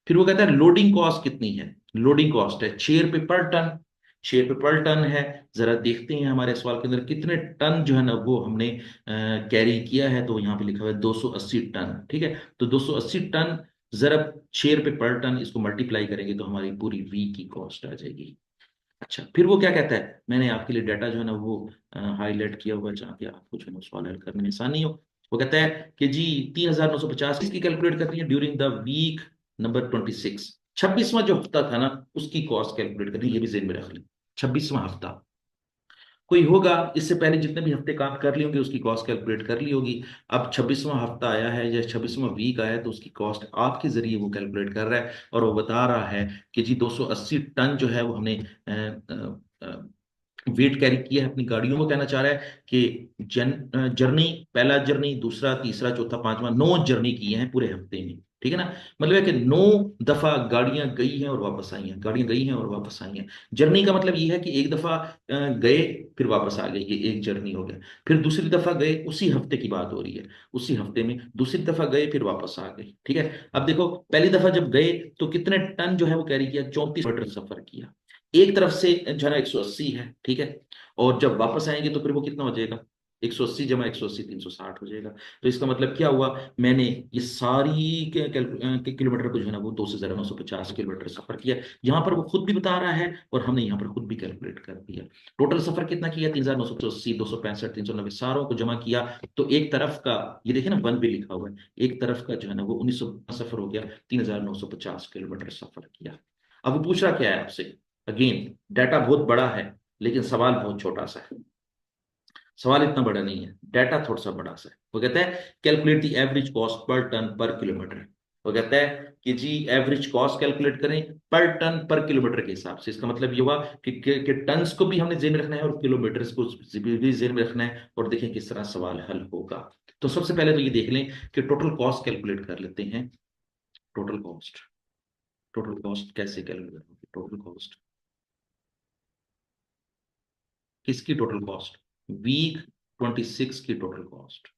फिर वो कहता है लोडिंग कॉस्ट कितनी है। लोडिंग कॉस्ट है 6 रुपये पर टन। 6 रुपये पर टन है। जरा देखते हैं हमारे सवाल के अंदर कितने टन जो है ना वो हमने कैरी किया है। तो यहाँ पे लिखा हुआ है 280 टन। ठीक है। तो 280 टन जरा 6 रुपये पर टन, इसको मल्टीप्लाई करेंगे तो हमारी पूरी वीक की कॉस्ट आ जाएगी। अच्छा, फिर वो क्या कहता है, मैंने आपके लिए डाटा जो है ना वो हाईलाइट किया हुआ है जहाँ पे आपको जो है ना सवाल हल करने में आसानी हो। वो कहता है कि जी 3950 इसकी कैलकुलेट करनी है ड्यूरिंग द वीक नंबर 26। 26वां जो हफ्ता था ना उसकी कॉस्ट कैलकुलेट करनी है, ये भी जेन में रख लें। 26वां हफ्ता कोई होगा इससे पहले जितने भी हफ्ते काम कर लिए होंगे उसकी कॉस्ट कैलकुलेट कर ली होगी। अब 26वां हफ्ता आया है या 26वां वीक आया है तो उसकी कॉस्ट आपके जरिए वो कैलकुलेट कर रहा है। और वो बता रहा है कि जी 280 टन जो है वो हमने वेट कैरी किया है अपनी गाड़ियों को। कहना चाह रहा है कि जर्नी, पहला जर्नी, दूसरा, तीसरा, चौथा, पांचवा, 9 जर्नी की हैं पूरे हफ्ते में। ठीक है ना। मतलब है कि 9 दफा गाड़ियां गई हैं और वापस आई हैं, गाड़ियां गई हैं और वापस आई हैं। जर्नी का मतलब ये है कि एक दफा गए फिर वापस आ गए, ये एक जर्नी हो गया। फिर दूसरी दफा गए, उसी हफ्ते की बात हो रही है, उसी हफ्ते में दूसरी दफा गए फिर वापस आ गए। ठीक है। अब देखो, पहली दफा जब गए तो कितने टन जो है वो कैरी किया, 34 मीटर सफर किया। एक तरफ से जो है ना 180 है। ठीक है। और जब वापस आएंगे तो फिर वो कितना हो जाएगा, 180 जमा 180 360 हो जाएगा। तो इसका मतलब क्या हुआ, मैंने ये सारी के किलोमीटर को जो है ना वो 2,950 किलोमीटर सफर किया। यहाँ पर वो खुद भी बता रहा है और हमने यहाँ पर खुद भी कैलकुलेट कर दिया। टोटल सफर कितना किया, 3,980, 265, 390, सारों को जमा किया तो एक तरफ का, ये देखिए ना 1 भी लिखा हुआ है, एक तरफ का जो है ना वो 1900 सफर हो गया, 3,950 किलोमीटर सफर किया। अब वो पूछ रहा क्या है आपसे, अगेन डाटा बहुत बड़ा है लेकिन सवाल बहुत छोटा सा है। सवाल इतना बड़ा नहीं है, डाटा थोड़ा सा बड़ा सा है। वो कहता है calculate the average cost per ton per kilometre. वो कहता है कि जी एवरेज कॉस्ट कैलकुलेट करें पर टन पर किलोमीटर के हिसाब से। इसका मतलब ये हुआ कि टन्स को भी हमने जेन में रखना है और किलोमीटर को भी जेन में रखना है। और देखें किस तरह सवाल हल होगा। तो सबसे पहले तो ये देख लें कि टोटल कॉस्ट कैलकुलेट कर लेते हैं। टोटल कॉस्ट, टोटल कॉस्ट कैसे कैलकुलेट होगी, टोटल कॉस्ट किसकी टोटल कॉस्ट, वीक 26 की टोटल कॉस्ट।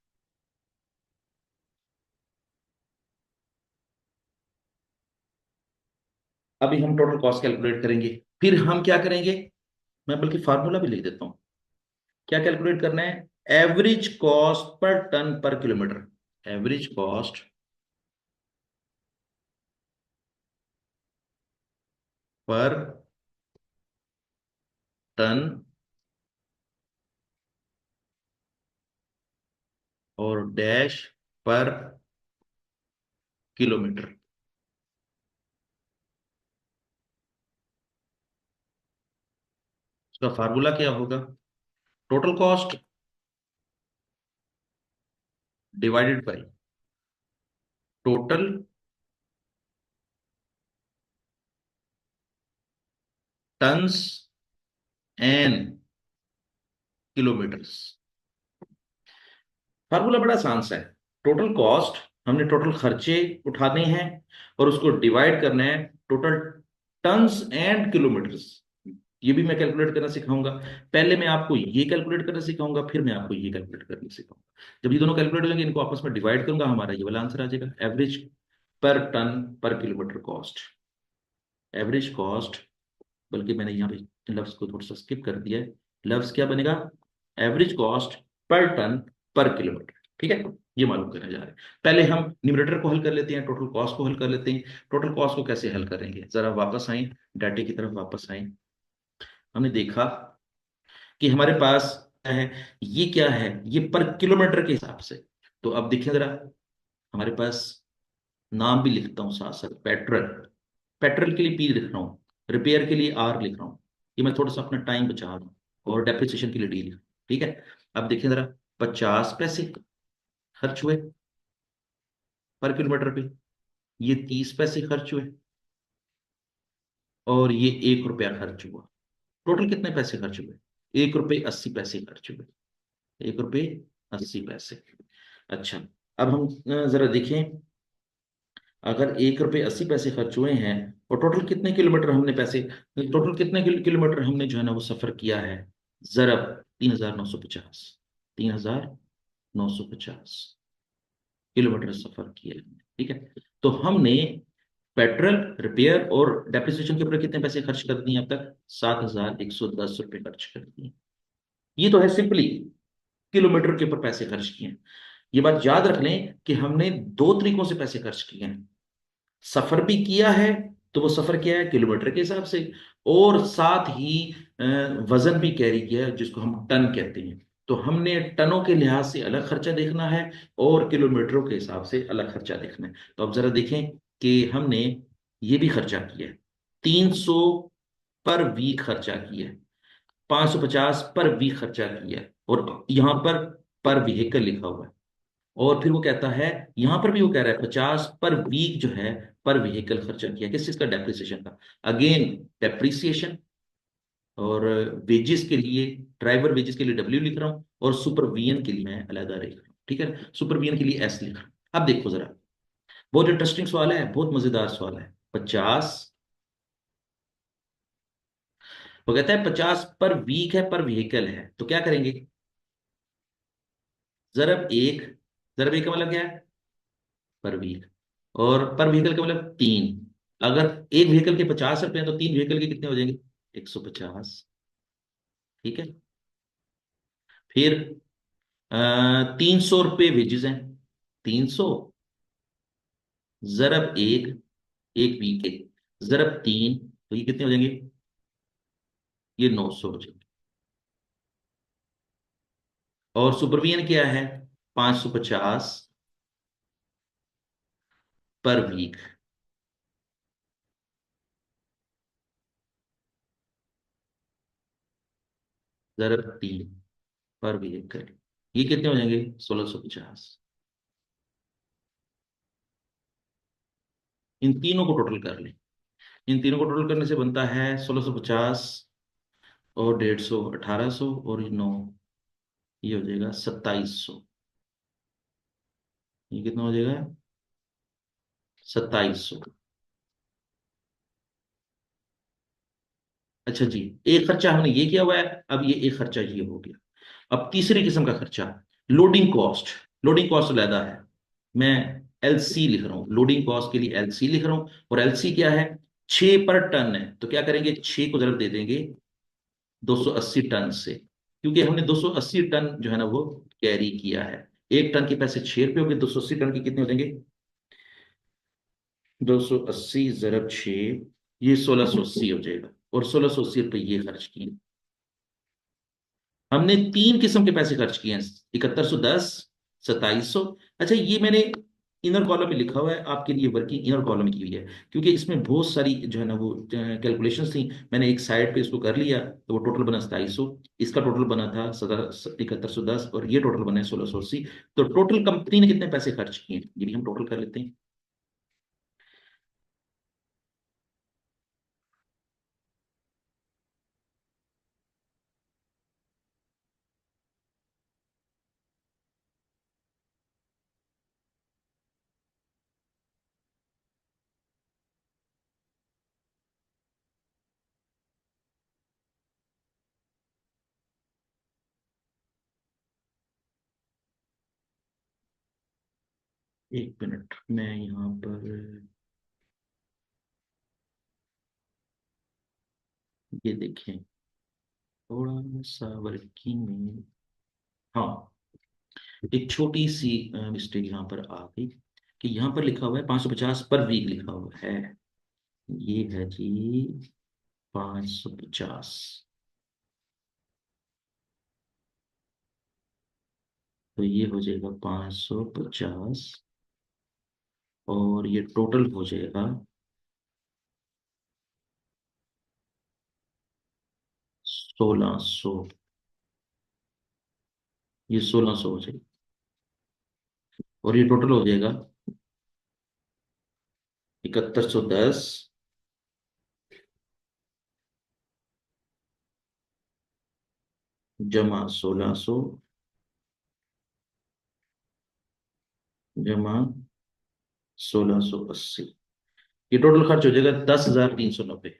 अभी हम टोटल कॉस्ट कैलकुलेट करेंगे। फिर हम क्या करेंगे, मैं बल्कि फार्मूला भी लिख देता हूं। क्या कैलकुलेट करना है, average cost per ton per kilometre. Average cost per ton और डैश पर किलोमीटर। उसका फार्मूला क्या होगा? Total cost divided by total tons and kilometres. Formula बड़ा आसान सा है। टोटल कॉस्ट, हमने टोटल खर्चे उठाने हैं और उसको डिवाइड करना है टोटल टन्स एंड किलोमीटर्स। ये भी मैं कैलकुलेट करना सिखाऊंगा। पहले मैं आपको ये कैलकुलेट करना सिखाऊंगा, फिर मैं आपको ये कैलकुलेट करना सिखाऊंगा। जब ये दोनों कैलकुलेट हो जाएंगे, इनको आपस में डिवाइड करूंगा, हमारा ये वाला आंसर आ जाएगा, एवरेज पर ton per kilometre cost. Average cost, बल्कि मैंने यहाँ पे लफ्ज को थोड़ा सा स्किप कर दिया है। लफ्ज क्या बनेगा? Average cost per ton per kilometre. ठीक है, ये मालूम करने जा रहे हैं। पहले हम न्यूमरेटर को हल कर लेते हैं, टोटल कॉस्ट को हल कर लेते हैं। टोटल कॉस्ट को कैसे हल करेंगे, जरा वापस आए, डाटे की तरफ वापस आए। हमने देखा कि हमारे पास क्या है, ये क्या है, ये पर किलोमीटर के हिसाब से। तो अब देखिए जरा, हमारे पास नाम भी लिखता हूँ साथ साथ, पेट्रोल। पेट्रोल के लिए पी लिख रहा हूँ, रिपेयर के लिए आर लिख रहा हूँ। ये मैं थोड़ा सा अपना टाइम बचा रहा हूँ। और डेप्रिसिएशन के लिए डी लिख रहा हूँ। ठीक है, अब देखिए जरा, 50 पैसे खर्च हुए पर किलोमीटर पे, ये 30 पैसे खर्च हुए, और ये 1 रुपया खर्च हुआ। टोटल कितने पैसे खर्च हुए? 1 रुपये 80 पैसे खर्च हुए। 1 रुपये 80 पैसे। अच्छा, अब हम जरा देखें, अगर 1 रुपये 80 पैसे खर्च हुए हैं और टोटल कितने किलोमीटर हमने पैसे, टोटल कितने किलोमीटर हमने जो है ना वो सफर किया है, जरब 3950। 3950 किलोमीटर सफर किया है। ठीक है, तो हमने पेट्रोल, रिपेयर और डेप्रिसिएशन के ऊपर कितने पैसे खर्च कर दिए अब तक? 7110 रुपये खर्च कर दिए। ये तो है सिंपली किलोमीटर के ऊपर पैसे खर्च किए हैं। ये बात याद रख लें कि हमने दो तरीकों से पैसे खर्च किए हैं। सफर भी किया है, तो वो सफर किया है किलोमीटर के हिसाब से, और साथ ही वजन भी कैरी किया है, जिसको हम टन कहते हैं। तो हमने टनों के लिहाज से अलग खर्चा देखना है और किलोमीटरों के हिसाब से अलग खर्चा देखना है। तो अब जरा देखें कि हमने ये भी खर्चा किया है, 300 पर वीक खर्चा किया है, 550 पर वीक खर्चा किया है, और यहां पर व्हीकल लिखा हुआ है। और फिर वो कहता है, यहां पर भी वो कह रहा है 50 पर वीक जो है पर व्हीकल खर्चा किया, किस चीज का? डेप्रिसिएशन का। Again depreciation. और वेजेस के लिए, ड्राइवर वेजेस के लिए डब्ल्यू लिख रहा हूं, और सुपरवीएन के लिए मैं अलग लिख रहा हूं। ठीक है, सुपरवीएन के लिए एस लिख रहा हूं। अब देखो जरा, बहुत इंटरेस्टिंग सवाल है, बहुत मजेदार सवाल है। 50, वो कहता है 50 पर वीक है पर व्हीकल है, तो क्या करेंगे? जरब एक, जरब एक का मतलब क्या है? पर वीक। और पर व्हीकल का मतलब 3। अगर एक व्हीकल के 50 रुपए हैं तो 3 व्हीकल के कितने हो जाएंगे? 150। ठीक है, फिर 300 रुपये वेजेस हैं। 300 जरब एक, एक वीक है, जरब 3, तो ये कितने हो जाएंगे? ये 900 हो जाएंगे। और सुपरवियन क्या है? 550 पर वीक, जरब 3 पर व्हीकल, ये कितने हो जाएंगे? 1650। इन तीनों को टोटल कर लें। इन तीनों को टोटल करने से बनता है 1650 और 150, 1800, और ये 9, ये हो जाएगा 2700। ये कितना हो जाएगा? 2700। अच्छा जी, एक खर्चा हमने ये किया हुआ है, अब ये एक खर्चा ये हो गया। अब तीसरी किस्म का खर्चा, लोडिंग कॉस्ट। लोडिंग कॉस्ट अलग है, मैं एलसी लिख रहा हूँ, लोडिंग कॉस्ट के लिए एलसी लिख रहा हूँ। और एलसी क्या है? 6 पर टन है, तो क्या करेंगे? 6 को जरूर दे देंगे 280 टन से, क्योंकि हमने 280 टन जो है ना वो कैरी किया है। एक टन के पैसे 6 रुपये हो गए, 280 टन के कितने हो जाएंगे? 280 जरब 6, ये 1680 हो जाएगा। और 1680 रुपये ये खर्च किए। हमने तीन किस्म के पैसे खर्च किए हैं, 7110, 2700। अच्छा, ये मैंने इनर कॉलम में लिखा हुआ है आपके लिए, वर्किंग इनर कॉलम की हुई है, क्योंकि इसमें बहुत सारी जो है ना वो कैलकुलेशंस थी। मैंने एक साइड पे इसको कर लिया, तो वो टोटल बना 2700। इसका टोटल बना था 7110, और ये टोटल बना है 1680। तो टोटल कंपनी ने कितने पैसे खर्च किए हैं, ये भी हम टोटल कर लेते हैं। एक मिनट, मैं यहाँ पर ये देखें, थोड़ा सा वर्किंग में, हाँ, एक छोटी सी मिस्टेक यहाँ पर आ गई, कि यहाँ पर लिखा हुआ है 550 पर वीक लिखा हुआ है। ये है जी 550। तो ये हो जाएगा 550, और ये टोटल हो जाएगा 1600। ये 1600 हो जाएगा, और ये टोटल हो जाएगा 7110 जमा 1600 जमा 1680। ये टोटल खर्च हो जाएगा 10,390।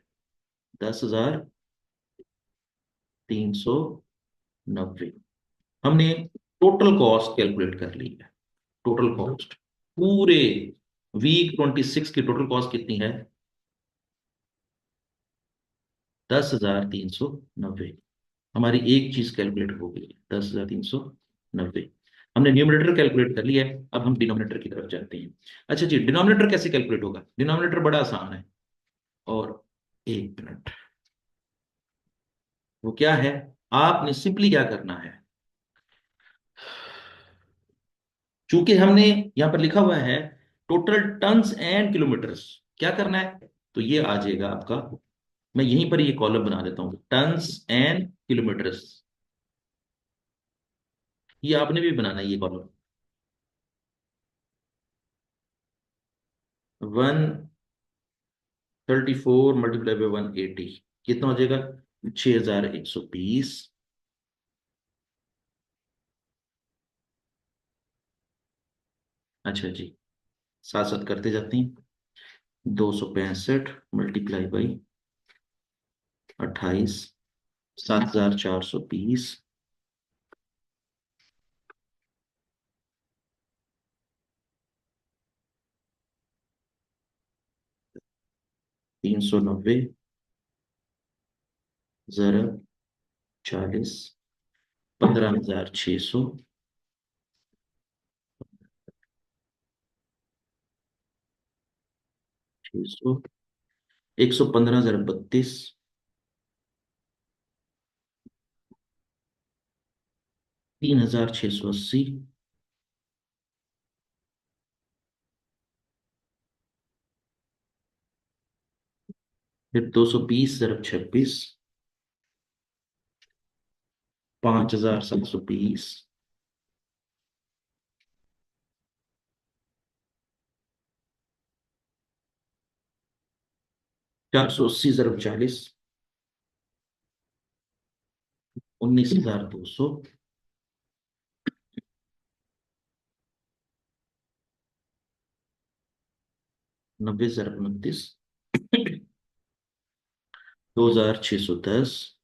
10,390। हमने टोटल कॉस्ट कैलकुलेट कर ली है। टोटल कॉस्ट पूरे वीक 26 की टोटल कॉस्ट कितनी है? 10,390। हमारी एक चीज कैलकुलेट हो गई, 10,390। हमने न्यूमरेटर कैलकुलेट कर लिया है, अब हम डिनोमिनेटर की तरफ जाते हैं। अच्छा जी, डिनोमिनेटर कैसे कैलकुलेट होगा? डिनोमिनेटर बड़ा आसान है, और एक मिनट, वो क्या है? आपने सिंपली क्या करना है, चूंकि हमने यहां पर लिखा हुआ है टोटल टन्स एंड किलोमीटर्स, क्या करना है? तो ये आ जाएगा आपका, मैं यहीं पर ये कॉलम बना देता हूं, टन्स एंड किलोमीटर्स। ये आपने भी बनाना है ये कॉलम। 134 मल्टीप्लाई बाई 180 कितना हो जाएगा? 6,120। अच्छा जी, साथ साथ करते जाते हैं। 265 मल्टीप्लाई बाई 28, 7,420। 390 ज़रब 40, 15,600। 600, 115 ज़रब 32, 3,680। फिर 220 ज़रब 26, 5,720। 480 ज़रब 40, 19,200। 90 ज़रब 29, 2,610।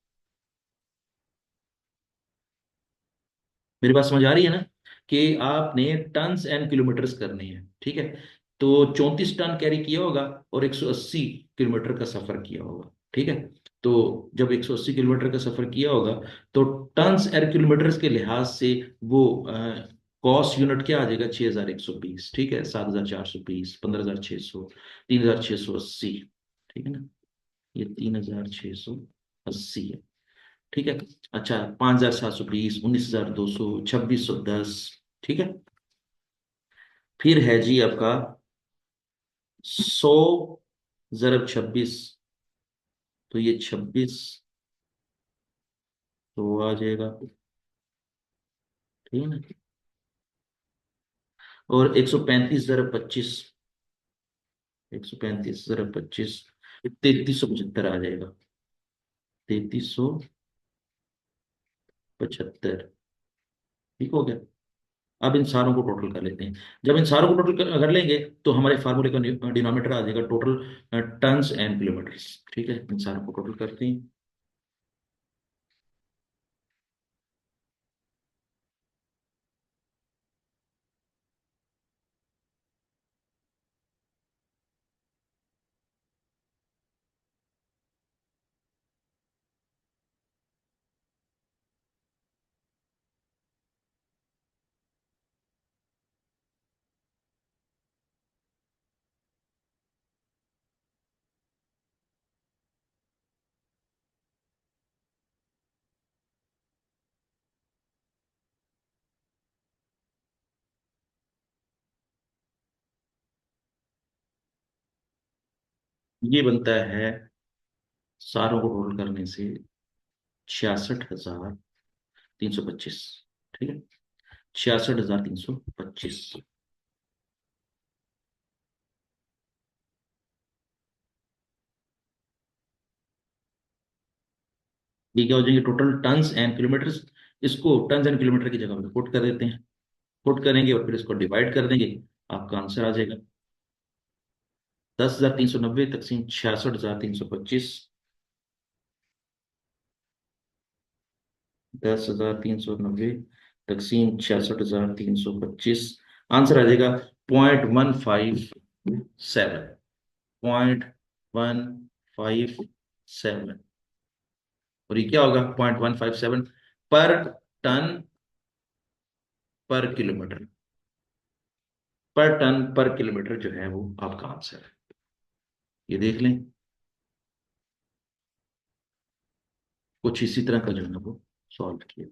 मेरी बात समझ आ रही है ना, कि आपने टन्स एंड किलोमीटर्स करने हैं, ठीक है? तो 34 टन कैरी किया होगा, और 180 किलोमीटर का सफर किया होगा, ठीक है? तो जब 180 किलोमीटर का सफर किया होगा, तो टन्स एंड किलोमीटर्स के लिहाज से वो कॉस्ट यूनिट क्या आ जाएगा? 6,120, ठीक है? 7,420, 15,600, 3,680, ठीक है ना? ये 3,680 है। ठीक है। अच्छा, 5,720, 19,200, 2,610। ठीक है। फिर है जी आपका 100 × 26, तो ये 26 तो आ जाएगा। ठीक है ना। और 135 × 25, 135 × 25, 3,375 आ जाएगा। 3,375। ठीक हो गया। अब इन सारों को टोटल कर लेते हैं। जब इन सारों को टोटल कर लेंगे तो हमारे फार्मूले का डिनोमिनेटर आ जाएगा टोटल टन्स एंड किलोमीटर्स। ठीक है, इन सारों को टोटल करते हैं। ये बनता है सारों को टोटल करने से 66,325। ठीक है, 66,325। ये क्या हो जाएंगे टोटल टन्स एंड किलोमीटर्स। इसको टन्स एंड किलोमीटर की जगह पे पुट कर देते हैं। पुट करेंगे और फिर इसको डिवाइड कर देंगे। आपका आंसर आ जाएगा 10,390 तकसीम 66,325। 10,390 तकसीम 66,325। आंसर आ जाएगा 0.157। 0.157। और ये क्या होगा 0.157 पर टन पर किलोमीटर। पर टन पर किलोमीटर जो है वो आपका आंसर है। ये देख लें। कुछ इसी तरह का जो है ना वो सॉल्व किया।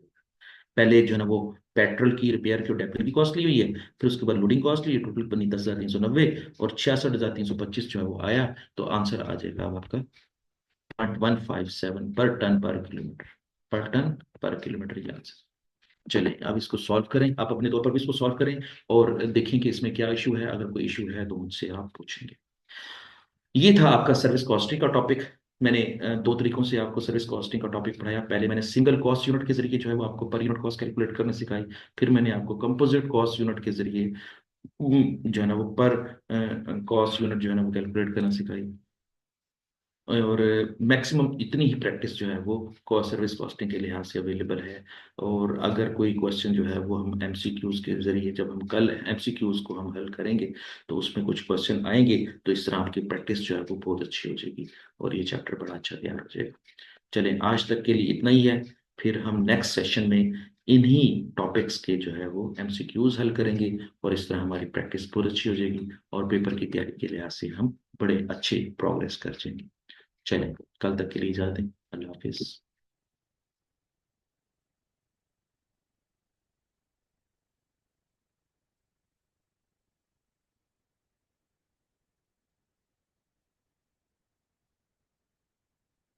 पहले एक जो है ना वो पेट्रोल की रिपेयर की डेफिनेटली कॉस्टली हुई है। फिर उसके बाद लोडिंग कॉस्टली है, टोटल बनी 10,390। और 66,325 जो है वो आया। तो आंसर आ जाएगा अब आपका 0.157 पर टन पर किलोमीटर। पर टन पर किलोमीटर ये आंसर। चलें अब इसको सॉल्व करें, आप अपने तौर पर भी इसको सॉल्व करें और देखें कि इसमें क्या इशू है। अगर कोई इशू है तो मुझसे आप पूछेंगे। ये था आपका सर्विस कॉस्टिंग का टॉपिक। मैंने दो तरीकों से आपको सर्विस कॉस्टिंग का टॉपिक पढ़ाया। पहले मैंने सिंगल कॉस्ट यूनिट के जरिए जो है वो आपको पर यूनिट कॉस्ट कैलकुलेट करना सिखाई। फिर मैंने आपको कंपोजिट कॉस्ट यूनिट के जरिए जो है ना वो पर कॉस्ट यूनिट जो है ना वो कैलकुलेट करना सिखाई। और मैक्सिमम इतनी ही प्रैक्टिस जो है वो कॉस्ट सर्विस कॉस्टिंग के लिहाज से अवेलेबल है। और अगर कोई क्वेश्चन जो है वो हम एमसीक्यूज के जरिए, जब हम कल एमसीक्यूज को हम हल करेंगे तो उसमें कुछ क्वेश्चन आएंगे, तो इस तरह आपकी प्रैक्टिस जो है वो बहुत अच्छी हो जाएगी और ये चैप्टर बड़ा अच्छा तैयार हो जाएगा। चलें आज तक के लिए इतना ही है। फिर हम नेक्स्ट सेशन में इन्हीं टॉपिक्स के जो है वो एमसीक्यूज हल करेंगे और इस तरह हमारी प्रैक्टिस बहुत अच्छी हो जाएगी और पेपर की तैयारी के लिहाज से हम बड़े अच्छे प्रोग्रेस कर जाएंगे। चलें, कल तक के लिए इजाजत दें। अल्लाह हाफिज।